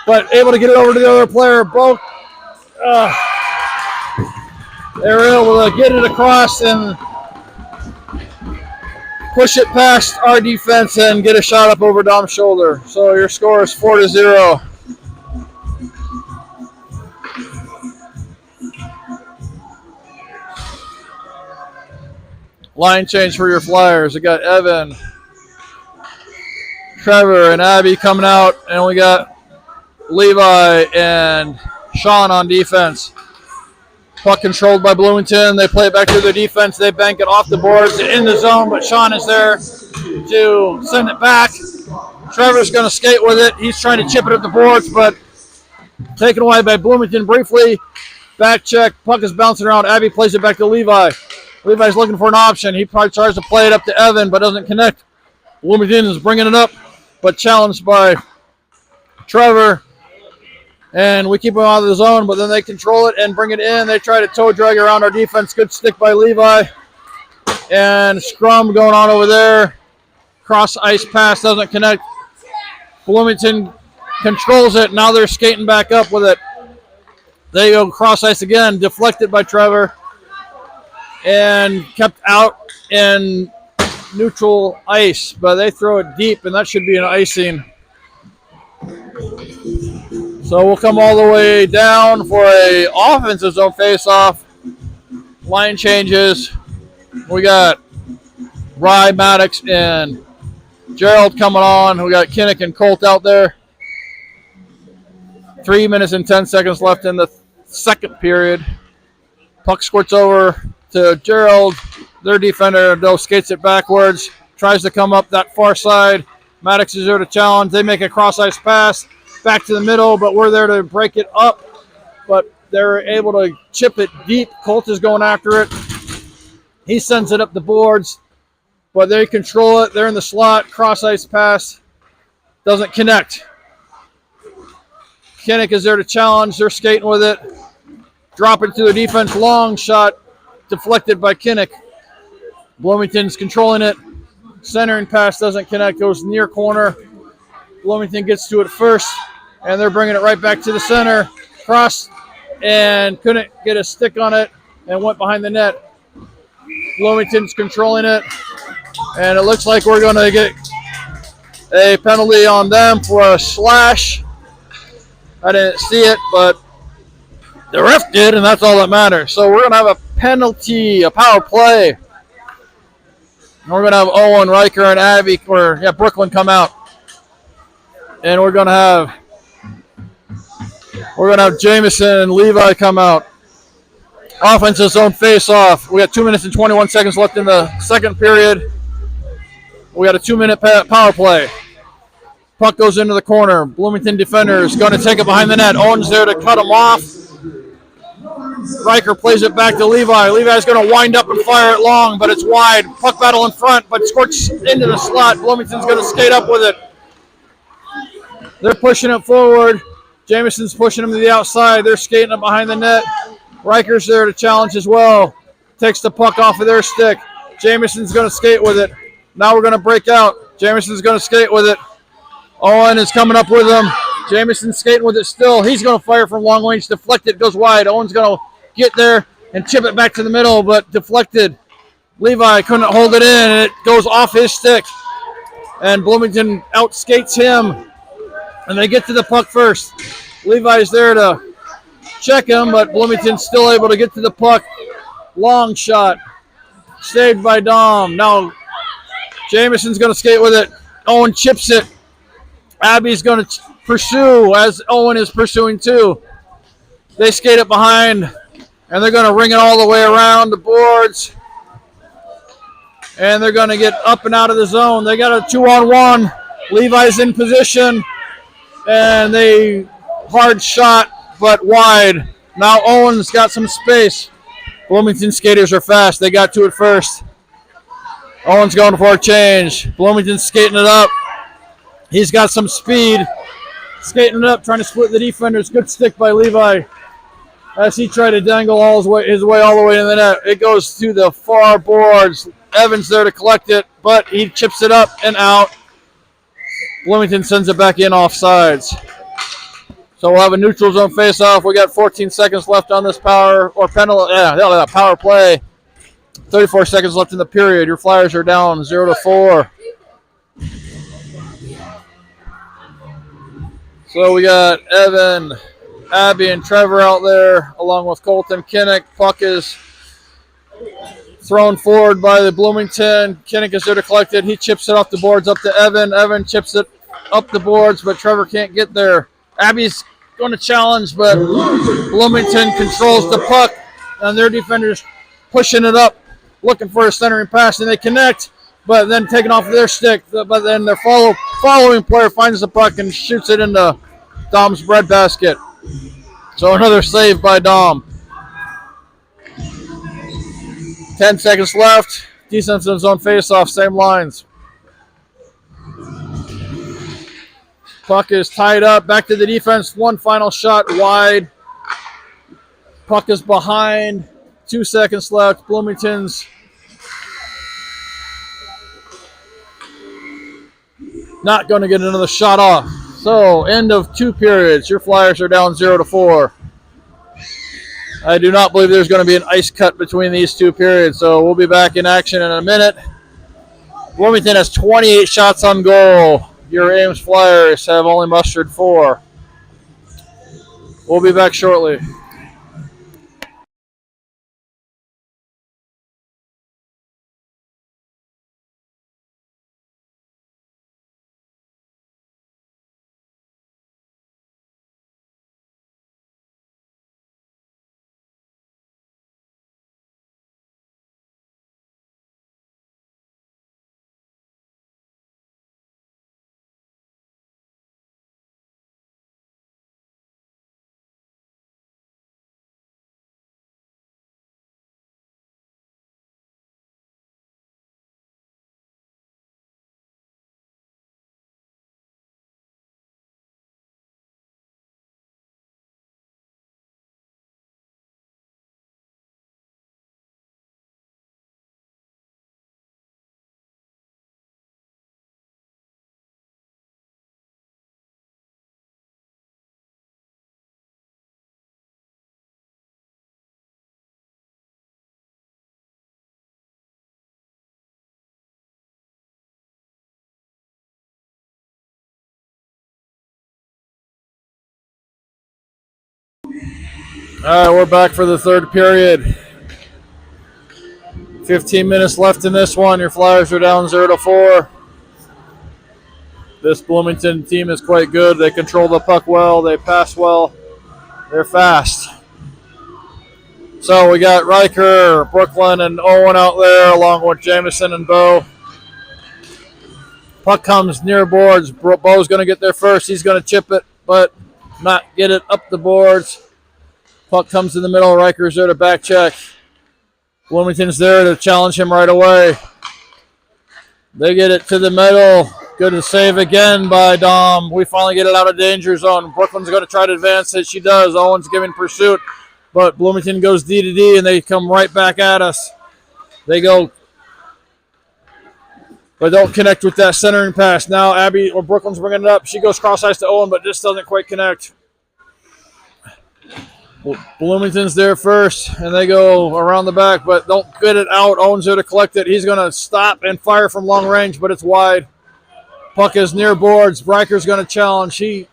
S6: but able to get it over to the other player. Both, they're able to get it across and push it past our defense and get a shot up over Dom's shoulder. So your score is 4-0. Line change for your Flyers. We got Evan, Trevor, and Abby coming out, and we got Levi and Sean on defense. Puck controlled by Bloomington. They play it back to their defense. They bank it off the boards in the zone, but Sean is there to send it back. Trevor's going to skate with it. He's trying to chip it at the boards, but taken away by Bloomington briefly. Back check. Puck is bouncing around. Abby plays it back to Levi. Levi's looking for an option. He probably tries to play it up to Evan, but doesn't connect. Bloomington is bringing it up, but challenged by Trevor. And we keep them out of the zone, but then they control it and bring it in. They try to toe drag around our defense. Good stick by Levi. And scrum going on over there. Cross ice pass doesn't connect. Bloomington controls it. Now they're skating back up with it. They go cross ice again. Deflected by Trevor. And kept out in neutral ice. But they throw it deep, and that should be an icing. So we'll come all the way down for a offensive zone face-off. Line changes. We got Rye, Maddox, and Gerald coming on. We got Kinnick and Colt out there. 3 minutes and 10 seconds left in the second period. Puck squirts over to Gerald. Their defender, though, skates it backwards. Tries to come up that far side. Maddox is there to challenge. They make a cross-ice pass back to the middle, but we're there to break it up. But they're able to chip it deep. Colt is going after it. He sends it up the boards, but they control it. They're in the slot. Cross-ice pass doesn't connect. Kinnick is there to challenge. They're skating with it. Drop it to the defense. Long shot deflected by Kinnick. Bloomington's controlling it. Centering pass doesn't connect. Goes near corner. Bloomington gets to it first, and they're bringing it right back to the center. Cross, and couldn't get a stick on it, and went behind the net. Bloomington's controlling it, and it looks like we're going to get a penalty on them for a slash. I didn't see it, but the ref did, and that's all that matters. So we're going to have a penalty, a power play. And we're going to have Owen, Riker, and Abby, Brooklyn come out. And we're going to have Jamison and Levi come out. Offensive zone face-off. We got 2 minutes and 21 seconds left in the second period. We got a 2-minute power play. Puck goes into the corner. Bloomington defender is going to take it behind the net. Owen's there to cut him off. Riker plays it back to Levi. Levi's going to wind up and fire it long, but it's wide. Puck battle in front, but squirts into the slot. Bloomington's going to skate up with it. They're pushing it forward. Jamison's pushing him to the outside. They're skating up behind the net. Riker's there to challenge as well. Takes the puck off of their stick. Jamison's going to skate with it. Now we're going to break out. Jamison's going to skate with it. Owen is coming up with him. Jamison's skating with it still. He's going to fire from long range. Deflected. Goes wide. Owen's going to get there and chip it back to the middle, but deflected. Levi couldn't hold it in, and it goes off his stick. And Bloomington outskates him. And they get to the puck first. Levi's there to check him, but Bloomington's still able to get to the puck. Long shot. Saved by Dom. Now Jamison's going to skate with it. Owen chips it. Abby's going to pursue as Owen is pursuing too. They skate it behind, and they're going to ring it all the way around the boards. And they're going to get up and out of the zone. They got a 2-on-1. Levi's in position, and they hard shot, but wide. Now Owen's got some space. Bloomington skaters are fast. They got to it first. Owen's going for a change. Bloomington's skating it up. He's got some speed. Skating it up, trying to split the defenders. Good stick by Levi as he tried to dangle his way all the way to the net. It goes to the far boards. Evans there to collect it, but he chips it up and out. Bloomington sends it back in offsides. So we'll have a neutral zone face-off. We got 14 seconds left on this power play. 34 seconds left in the period. Your Flyers are down 0-4. So we got Evan, Abby, and Trevor out there, along with Colton Kinnick. Puck is thrown forward by the Bloomington. Kinnick is there to collect it. He chips it off the boards up to Evan. Evan chips it up the boards, but Trevor can't get there. Abby's going to challenge, but Bloomington controls the puck, and their defenders pushing it up, looking for a centering pass, and they connect, but then taken off their stick. But then their following player finds the puck and shoots it into Dom's breadbasket. So another save by Dom. 10 seconds left. Defensive zone face-off, same lines. Puck is tied up. Back to the defense. One final shot wide. Puck is behind. 2 seconds left. Bloomington's not going to get another shot off. So, end of 2 periods. Your Flyers are down 0-4. I do not believe there's going to be an ice cut between these 2 periods. So, we'll be back in action in a minute. Bloomington has 28 shots on goal. Your Ames Flyers have only mustered 4. We'll be back shortly. All right, we're back for the 3rd period. 15 minutes left in this one. Your Flyers are down 0-4. This Bloomington team is quite good. They control the puck well. They pass well. They're fast. So we got Riker, Brooklyn, and Owen out there, along with Jameson and Bo. Puck comes near boards. Bo's going to get there first. He's going to chip it, but not get it up the boards. Puck comes in the middle. Riker's there to back check. Bloomington's there to challenge him right away. They get it to the middle. Good save again by Dom. We finally get it out of danger zone. Brooklyn's going to try to advance it. She does. Owen's giving pursuit, but Bloomington goes D to D, and they come right back at us. They go, but don't connect with that centering pass. Now Abby or Brooklyn's bringing it up. She goes cross ice to Owen, but just doesn't quite connect. Bloomington's there first, and they go around the back, but don't get it out. Owen's there to collect it. He's going to stop and fire from long range, but it's wide. Puck is near boards. Riker's going to challenge. He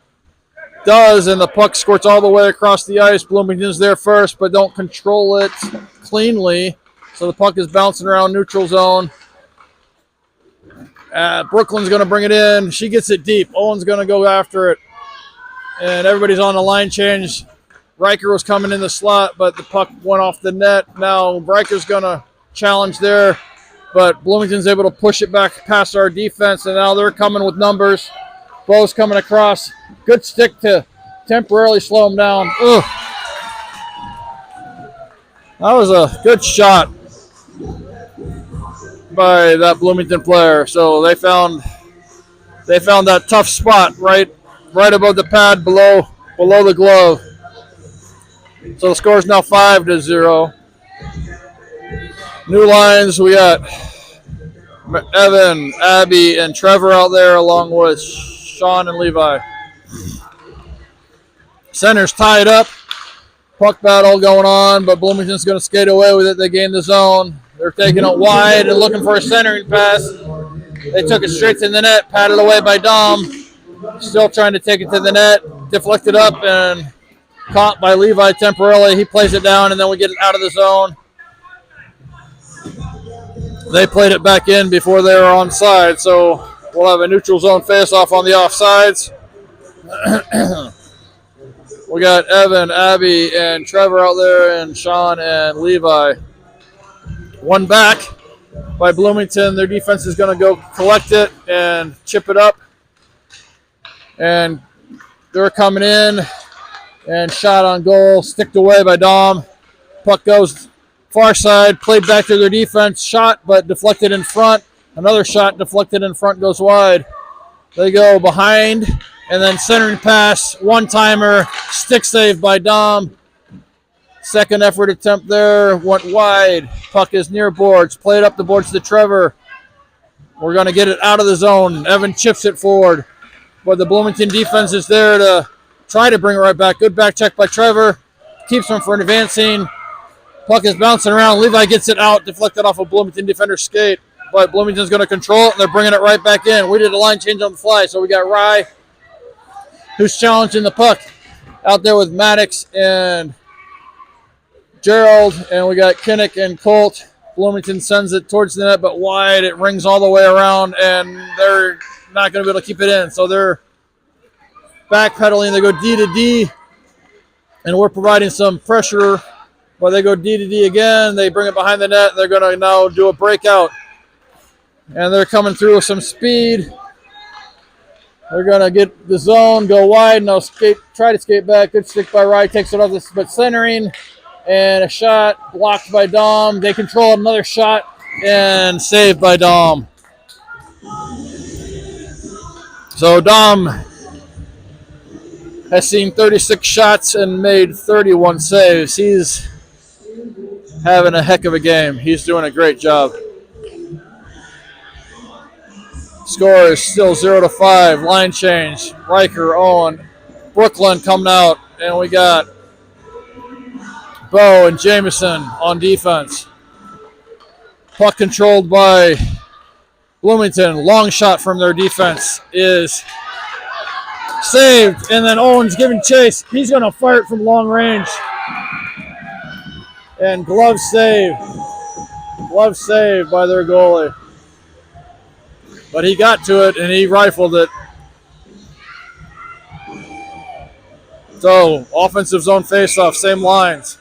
S6: does, and the puck squirts all the way across the ice. Bloomington's there first, but don't control it cleanly. So the puck is bouncing around neutral zone. Brooklyn's going to bring it in. She gets it deep. Owen's going to go after it. and everybody's on the line change. Riker was coming in the slot, but the puck went off the net. Now Riker's going to challenge there, but Bloomington's able to push it back past our defense, and now they're coming with numbers. Bo's coming across. Good stick to temporarily slow him down. Ugh. That was a good shot by that Bloomington player. So they found that tough spot right above the pad, below the glove. So the score is now 5-0. New lines, we got Evan, Abby, and Trevor out there, along with Sean and Levi. Center's tied up. Puck battle going on, but Bloomington's going to skate away with it. They gain the zone. They're taking it wide and looking for a centering pass. They took it straight to the net, patted away by Dom. Still trying to take it to the net. Deflected up and caught by Levi temporarily. He plays it down, and then we get it out of the zone. They played it back in before they were onside, so we'll have a neutral zone face-off on the offsides. We got Evan, Abby, and Trevor out there, and Sean and Levi. One back by Bloomington. Their defense is going to go collect it and chip it up. And they're coming in, and shot on goal, sticked away by Dom. Puck goes far side, played back to their defense, shot but deflected in front. Another shot deflected in front, goes wide. They go behind, and then centering pass, one-timer, stick save by Dom. Second effort attempt there, went wide. Puck is near boards, played up the boards to Trevor. We're going to get it out of the zone. Evan chips it forward, but the Bloomington defense is there to try to bring it right back. Good back check by Trevor, keeps him from advancing. Puck is bouncing around. Levi gets it out, deflected off a Bloomington defender's skate, but Bloomington's going to control it, and they're bringing it right back in. We did a line change on the fly, so we got Rye, who's challenging the puck, out there with Maddox and Gerald, and we got Kinnick and Colt. Bloomington sends it towards the net, but wide. It rings all the way around, and they're not going to be able to keep it in, so they're backpedaling. They go D to D, and we're providing some pressure, but they go D to D again. They bring it behind the net. They're going to now do a breakout, and they're coming through with some speed. They're going to get the zone, go wide, now try to skate back. Good stick by Rye, takes it off this, but centering, and a shot blocked by Dom. They control another shot, and saved by Dom. So Dom has seen 36 shots and made 31 saves. He's having a heck of a game. He's doing a great job. Score is still 0-5. Line change. Riker, Owen, Brooklyn coming out, and we got Bo and Jameson on defense. Puck controlled by Bloomington. Long shot from their defense is saved, and then Owen's giving chase. He's going to fire it from long range. And glove save. Glove save by their goalie. But he got to it, and he rifled it. So, offensive zone faceoff, same lines.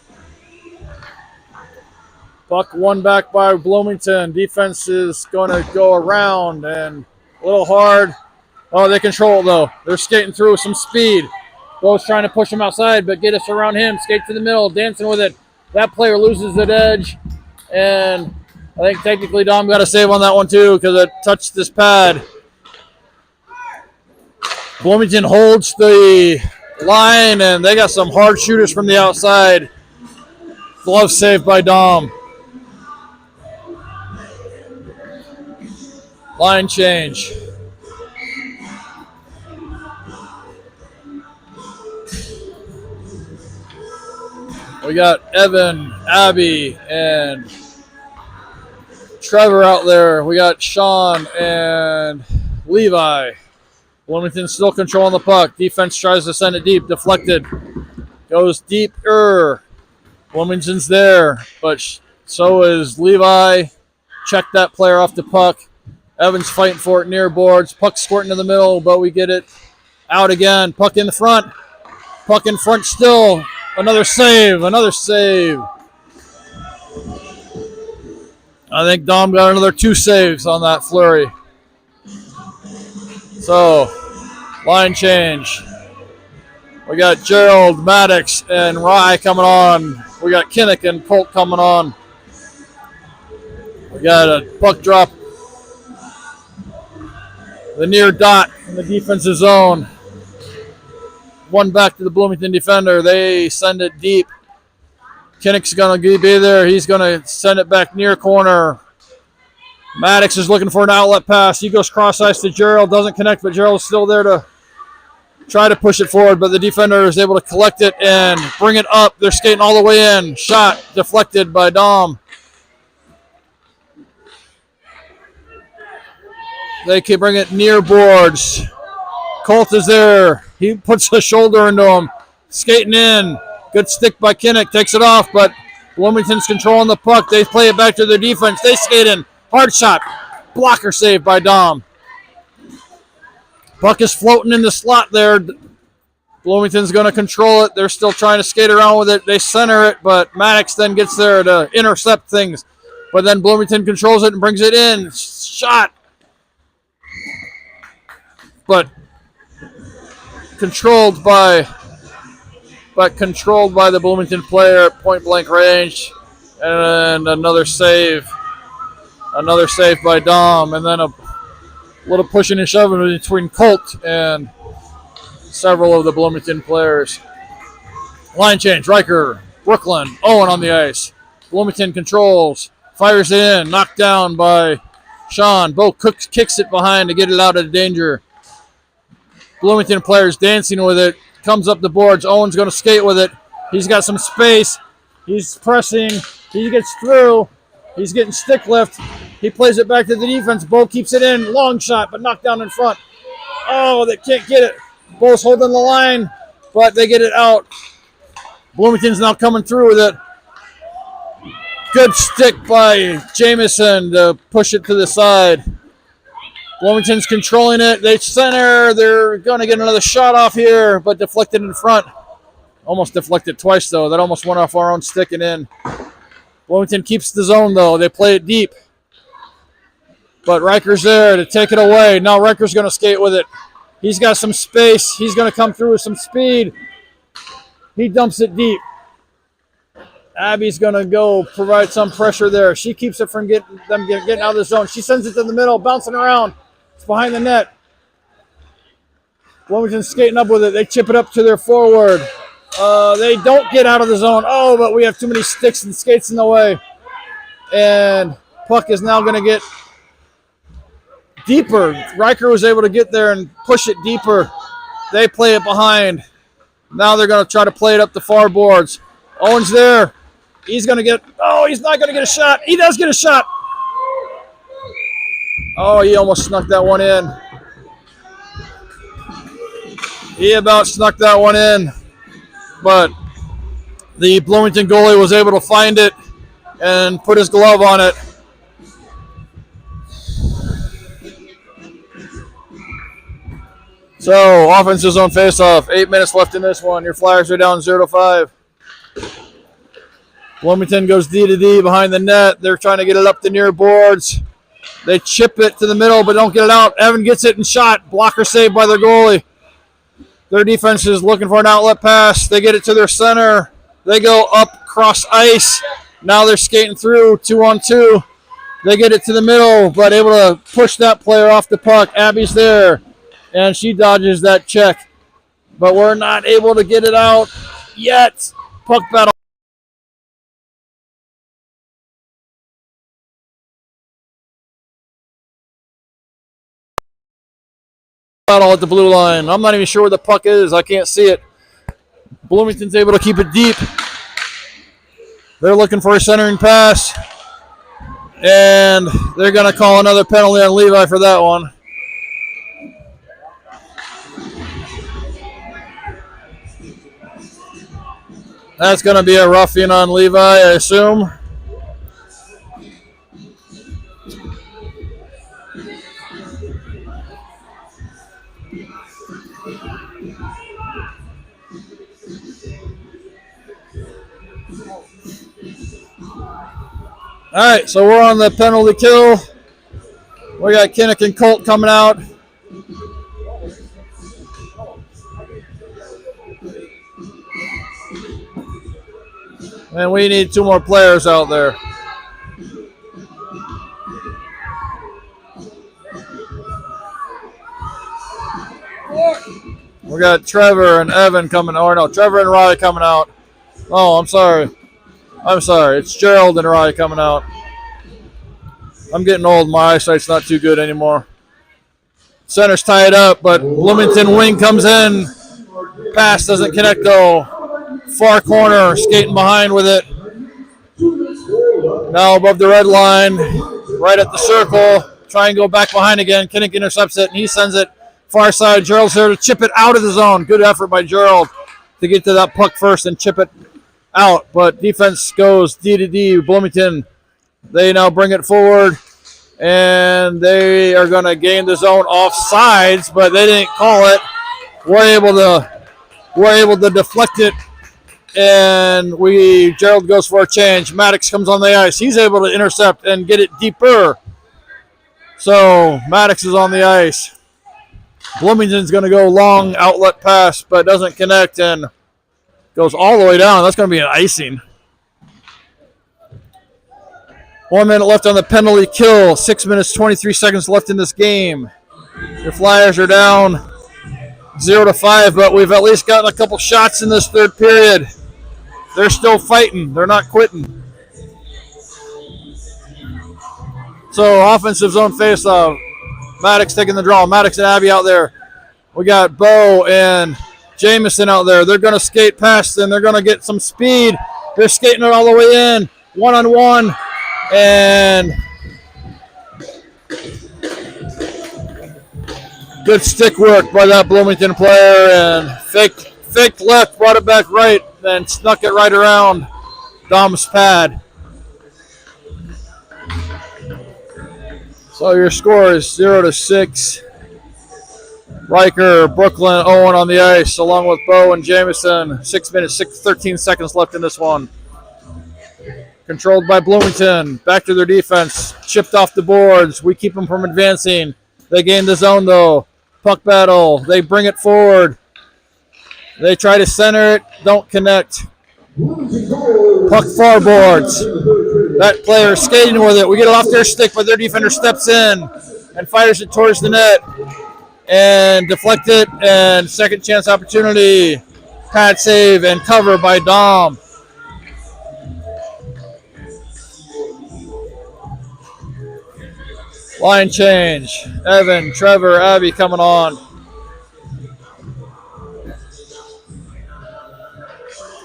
S6: Puck one back by Bloomington. Defense is going to go around, and a little hard. Oh, they control it, though. They're skating through with some speed. Bo's trying to push him outside, but get us around him. Skate to the middle, dancing with it. That player loses that edge, and I think technically Dom got a save on that one too because it touched this pad. Bloomington holds the line, and they got some hard shooters from the outside. Glove save by Dom. Line change. We got Evan, Abby, and Trevor out there. We got Sean and Levi. Bloomington still controlling the puck. Defense tries to send it deep. Deflected. Goes deeper. Bloomington's there, but so is Levi. Check that player off the puck. Evans fighting for it near boards. Puck squirting in the middle, but we get it out again. Puck in the front. Puck in front still. Another save. Another save. I think Dom got another 2 saves on that flurry. So, line change. We got Gerald, Maddox, and Rye coming on. We got Kinnick and Colt coming on. We got a puck drop. The near dot in the defensive zone. One back to the Bloomington defender. They send it deep. Kinnick's going to be there. He's going to send it back near corner. Maddox is looking for an outlet pass. He goes cross ice to Gerald. Doesn't connect, but Gerald's still there to try to push it forward. But the defender is able to collect it and bring it up. They're skating all the way in. Shot deflected by Dom. They can bring it near boards. Colt is there. He puts a shoulder into him. Skating in. Good stick by Kinnick. Takes it off, but Bloomington's controlling the puck. They play it back to their defense. They skate in. Hard shot. Blocker save by Dom. Puck is floating in the slot there. Bloomington's going to control it. They're still trying to skate around with it. They center it, but Maddox then gets there to intercept things. But then Bloomington controls it and brings it in. Shot. But controlled by the Bloomington player at point blank range. And another save by Dom, and then a little pushing and shoving between Colt and several of the Bloomington players. Line change, Riker, Brooklyn, Owen on the ice. Bloomington controls, fires it in, knocked down by Sean. Bo Cooks kicks it behind to get it out of danger. Bloomington players dancing with it, comes up the boards. Owen's going to skate with it. He's got some space. He's pressing. He gets through. He's getting stick lift. He plays it back to the defense. Bo keeps it in. Long shot, but knocked down in front. Oh, they can't get it. Bo's holding the line, but they get it out. Bloomington's now coming through with it. Good stick by Jamison to push it to the side. Bloomington's controlling it. They center. They're going to get another shot off here, but deflected in front. Almost deflected twice, though. That almost went off our own stick and in. Bloomington keeps the zone, though. They play it deep. But Riker's there to take it away. Now Riker's going to skate with it. He's got some space. He's going to come through with some speed. He dumps it deep. Abby's going to go provide some pressure there. She keeps it from getting out of the zone. She sends it to the middle, bouncing around. It's behind the net. Bloomington's skating up with it. They chip it up to their forward. They don't get out of the zone. Oh, but we have too many sticks and skates in the way. And puck is now going to get deeper. Riker was able to get there and push it deeper. They play it behind. Now they're going to try to play it up the far boards. Owen's there. He's going to get, he's not going to get a shot. He does get a shot. Oh, he almost snuck that one in. He about snuck that one in. But the Bloomington goalie was able to find it and put his glove on it. So, offensive zone faceoff. 8 minutes left in this one. Your Flyers are down 0-5. Bloomington goes D to D behind the net. They're trying to get it up the near boards. They chip it to the middle, but don't get it out. Evan gets it and shot. Blocker saved by their goalie. Their defense is looking for an outlet pass. They get it to their center. They go up cross ice. Now they're skating through 2-on-2. They get it to the middle, but able to push that player off the puck. Abby's there, and she dodges that check. But we're not able to get it out yet. Puck battle. At the blue line. I'm not even sure where the puck is. I can't see it. Bloomington's able to keep it deep. They're looking for a centering pass. And they're going to call another penalty on Levi for that one. That's going to be a roughing on Levi, I assume. All right, so we're on the penalty kill. We got Kinnick and Colt coming out. And we need 2 more players out there. We got Trevor and Evan coming, or no, Trevor and Rye coming out. Oh, I'm sorry. It's Gerald and Rye coming out. I'm getting old. My eyesight's not too good anymore. Center's tied up, but Bloomington wing comes in. Pass doesn't connect though. Far corner, skating behind with it. Now above the red line, right at the circle. Try and go back behind again. Kinnick intercepts it, and he sends it far side. Gerald's there to chip it out of the zone. Good effort by Gerald to get to that puck first and chip it out. But defense goes D to D. Bloomington, they now bring it forward, and they are going to gain the zone off sides, but they didn't call it. We're able to deflect it, and Gerald goes for a change. Maddox comes on the ice. He's able to intercept and get it deeper. So Maddox is on the ice. Bloomington's going to go long outlet pass, but doesn't connect and goes all the way down. That's going to be an icing. 1 minute left on the penalty kill. 6 minutes, 23 seconds left in this game. Your Flyers are down 0-5, but we've at least gotten a couple shots in this third period. They're still fighting. They're not quitting. So offensive zone faceoff. Maddox taking the draw. Maddox and Abby out there. We got Bo and Jameson out there. They're going to skate past them. They're going to get some speed. They're skating it all the way in. 1-on-1. And good stick work by that Bloomington player. And faked left, brought it back right, then snuck it right around Dom's pad. So your score is 0-6. Riker, Brooklyn, Owen on the ice, along with Bo and Jameson. 6 minutes, 13 seconds left in this one. Controlled by Bloomington. Back to their defense. Chipped off the boards. We keep them from advancing. They gain the zone, though. Puck battle. They bring it forward. They try to center it. Don't connect. Puck far boards. That player skating with it. We get it off their stick, but their defender steps in and fires it towards the net and deflect it. And second chance opportunity. Pad save and cover by Dom. Line change. Evan, Trevor, Abby coming on.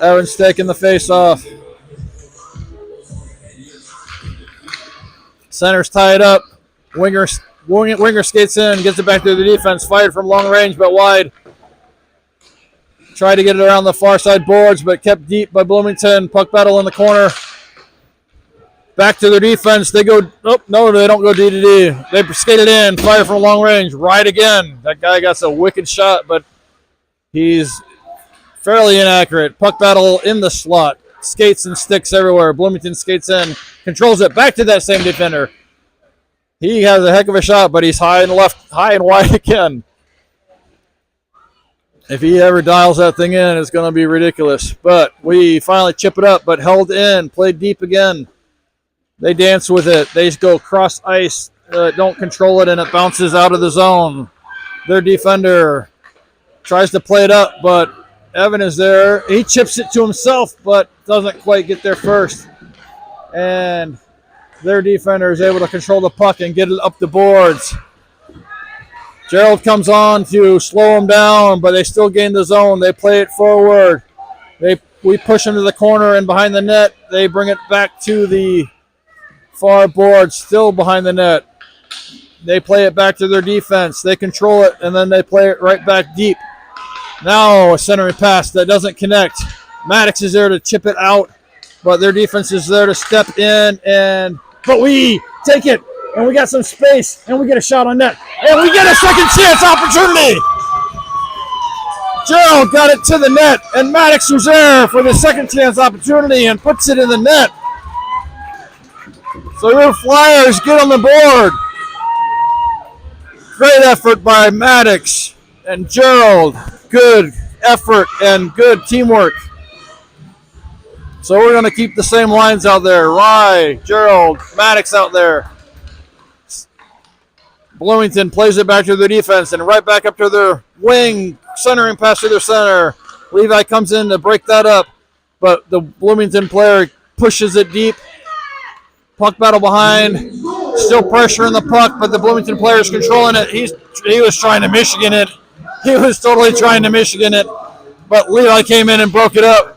S6: Evan's taking the face off. Center's tied up. Winger skates in, gets it back to the defense. Fired from long range, but wide. Tried to get it around the far side boards, but kept deep by Bloomington. Puck battle in the corner. Back to their defense. They go, oh, no, they don't go D to D. They skate it in, fire from long range. Right again. That guy got a wicked shot, but he's fairly inaccurate. Puck battle in the slot. Skates and sticks everywhere. Bloomington skates in, controls it back to that same defender. He has a heck of a shot, but he's high and wide again. If he ever dials that thing in, it's going to be ridiculous. But we finally chip it up, but held in, played deep again. They dance with it. They go cross ice, don't control it, and it bounces out of the zone. Their defender tries to play it up, but Evan is there. He chips it to himself, but doesn't quite get there first. And their defender is able to control the puck and get it up the boards. Gerald comes on to slow him down, but they still gain the zone. They play it forward. We push him to the corner and behind the net. They bring it back to the far board, still behind the net. They play it back to their defense. They control it, and then they play it right back deep. Now a centering pass that doesn't connect. Maddox is there to chip it out, but their defense is there to step in, but we take it, and we got some space, and we get a shot on net, and we get a second chance opportunity. Gerald got it to the net, and Maddox was there for the second chance opportunity and puts it in the net. So your Flyers get on the board. Great effort by Maddox and Gerald. Good effort and good teamwork. So we're going to keep the same lines out there. Rye, Gerald, Maddox out there. Bloomington plays it back to their defense and right back up to their wing, centering pass to their center. Levi comes in to break that up, but the Bloomington player pushes it deep. Puck battle behind, still pressuring the puck, but the Bloomington player is controlling it. He was trying to Michigan it. He was totally trying to Michigan it, but Levi came in and broke it up.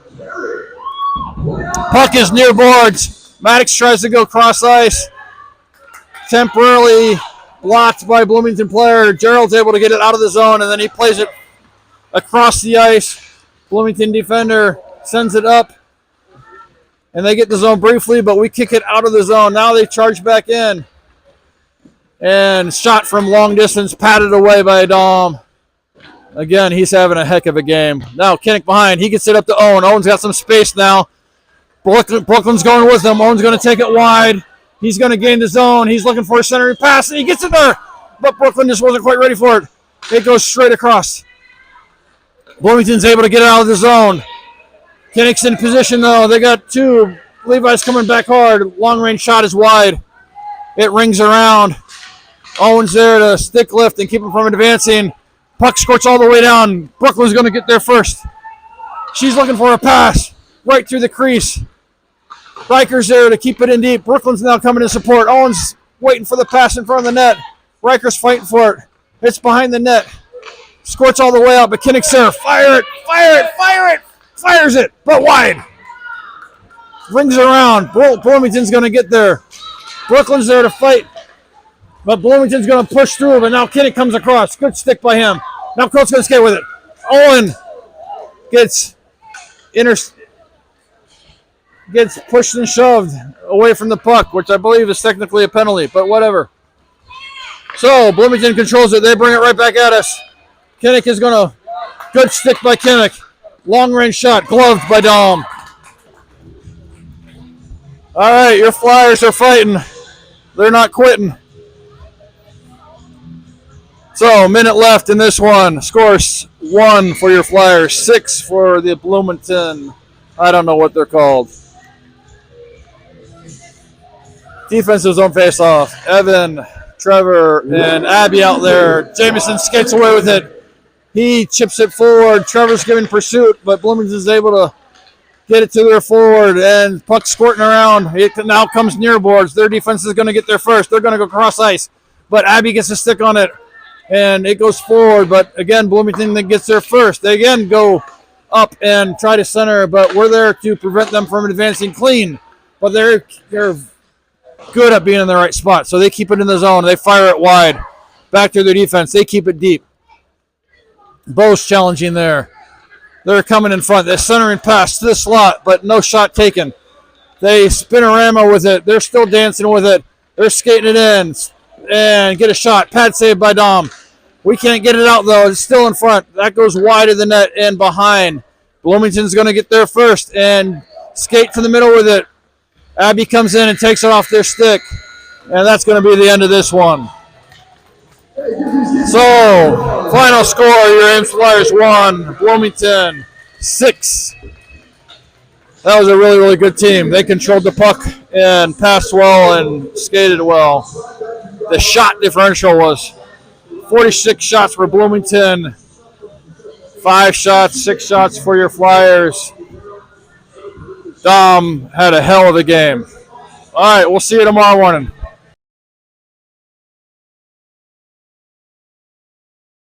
S6: Puck is near boards. Maddox tries to go cross ice. Temporarily blocked by Bloomington player. Gerald's able to get it out of the zone, and then he plays it across the ice. Bloomington defender sends it up, and they get the zone briefly, but we kick it out of the zone. Now they charge back in. And shot from long distance, patted away by Dom. Again, he's having a heck of a game. Now Kinnick behind. He gets it up to Owen. Owen's got some space now. Brooklyn's going with him. Owen's going to take it wide. He's going to gain the zone. He's looking for a centering pass, and he gets it there. But Brooklyn just wasn't quite ready for it. It goes straight across. Bloomington's able to get it out of the zone. Kinnick's in position, though. They got two. Levi's coming back hard. Long-range shot is wide. It rings around. Owen's there to stick lift and keep him from advancing. Puck squirts all the way down. Brooklyn's going to get there first. She's looking for a pass right through the crease. Riker's there to keep it in deep. Brooklyn's now coming to support. Owen's waiting for the pass in front of the net. Riker's fighting for it. It's behind the net. Squirts all the way out, but Kinnick's there. Fire it, fire it, fire it. Fires it, but wide. Rings around. Bloomington's going to get there. Brooklyn's there to fight. But Bloomington's going to push through, but now Kinnick comes across. Good stick by him. Now Colt's going to skate with it. Owen gets pushed and shoved away from the puck, which I believe is technically a penalty, but whatever. So Bloomington controls it. They bring it right back at us. Kinnick is going to, good stick by Kinnick. Long range shot, gloved by Dom. All right, your Flyers are fighting. They're not quitting. So, minute left in this one. Scores 1 for your Flyers, 6 for the Bloomington. I don't know what they're called. Defensive zone face-off. Evan, Trevor, and Abby out there. Jameson skates away with it. He chips it forward. Trevor's giving pursuit, but Bloomington's able to get it to their forward, and puck squirting around. It now comes near boards. Their defense is going to get there first. They're going to go cross ice, but Abby gets a stick on it, and it goes forward. But again, Bloomington then gets there first. They again go up and try to center, but we're there to prevent them from advancing clean. But they're good at being in the right spot, so they keep it in the zone. They fire it wide. Back to their defense. They keep it deep. Bo's challenging there. They're coming in front. They're centering pass to the slot, but no shot taken. They spinorama with it. They're still dancing with it. They're skating it in and get a shot. Pad save by Dom. We can't get it out, though. It's still in front. That goes wide of the net and behind. Bloomington's going to get there first and skate to the middle with it. Abby comes in and takes it off their stick, and that's going to be the end of this one. So, final score, your Ames Flyers 1, Bloomington 6. That was a really, really good team. They controlled the puck and passed well and skated well. The shot differential was 46 shots for Bloomington, 5 shots, 6 shots for your Flyers. Dom had a hell of a game. All right, we'll see you tomorrow morning.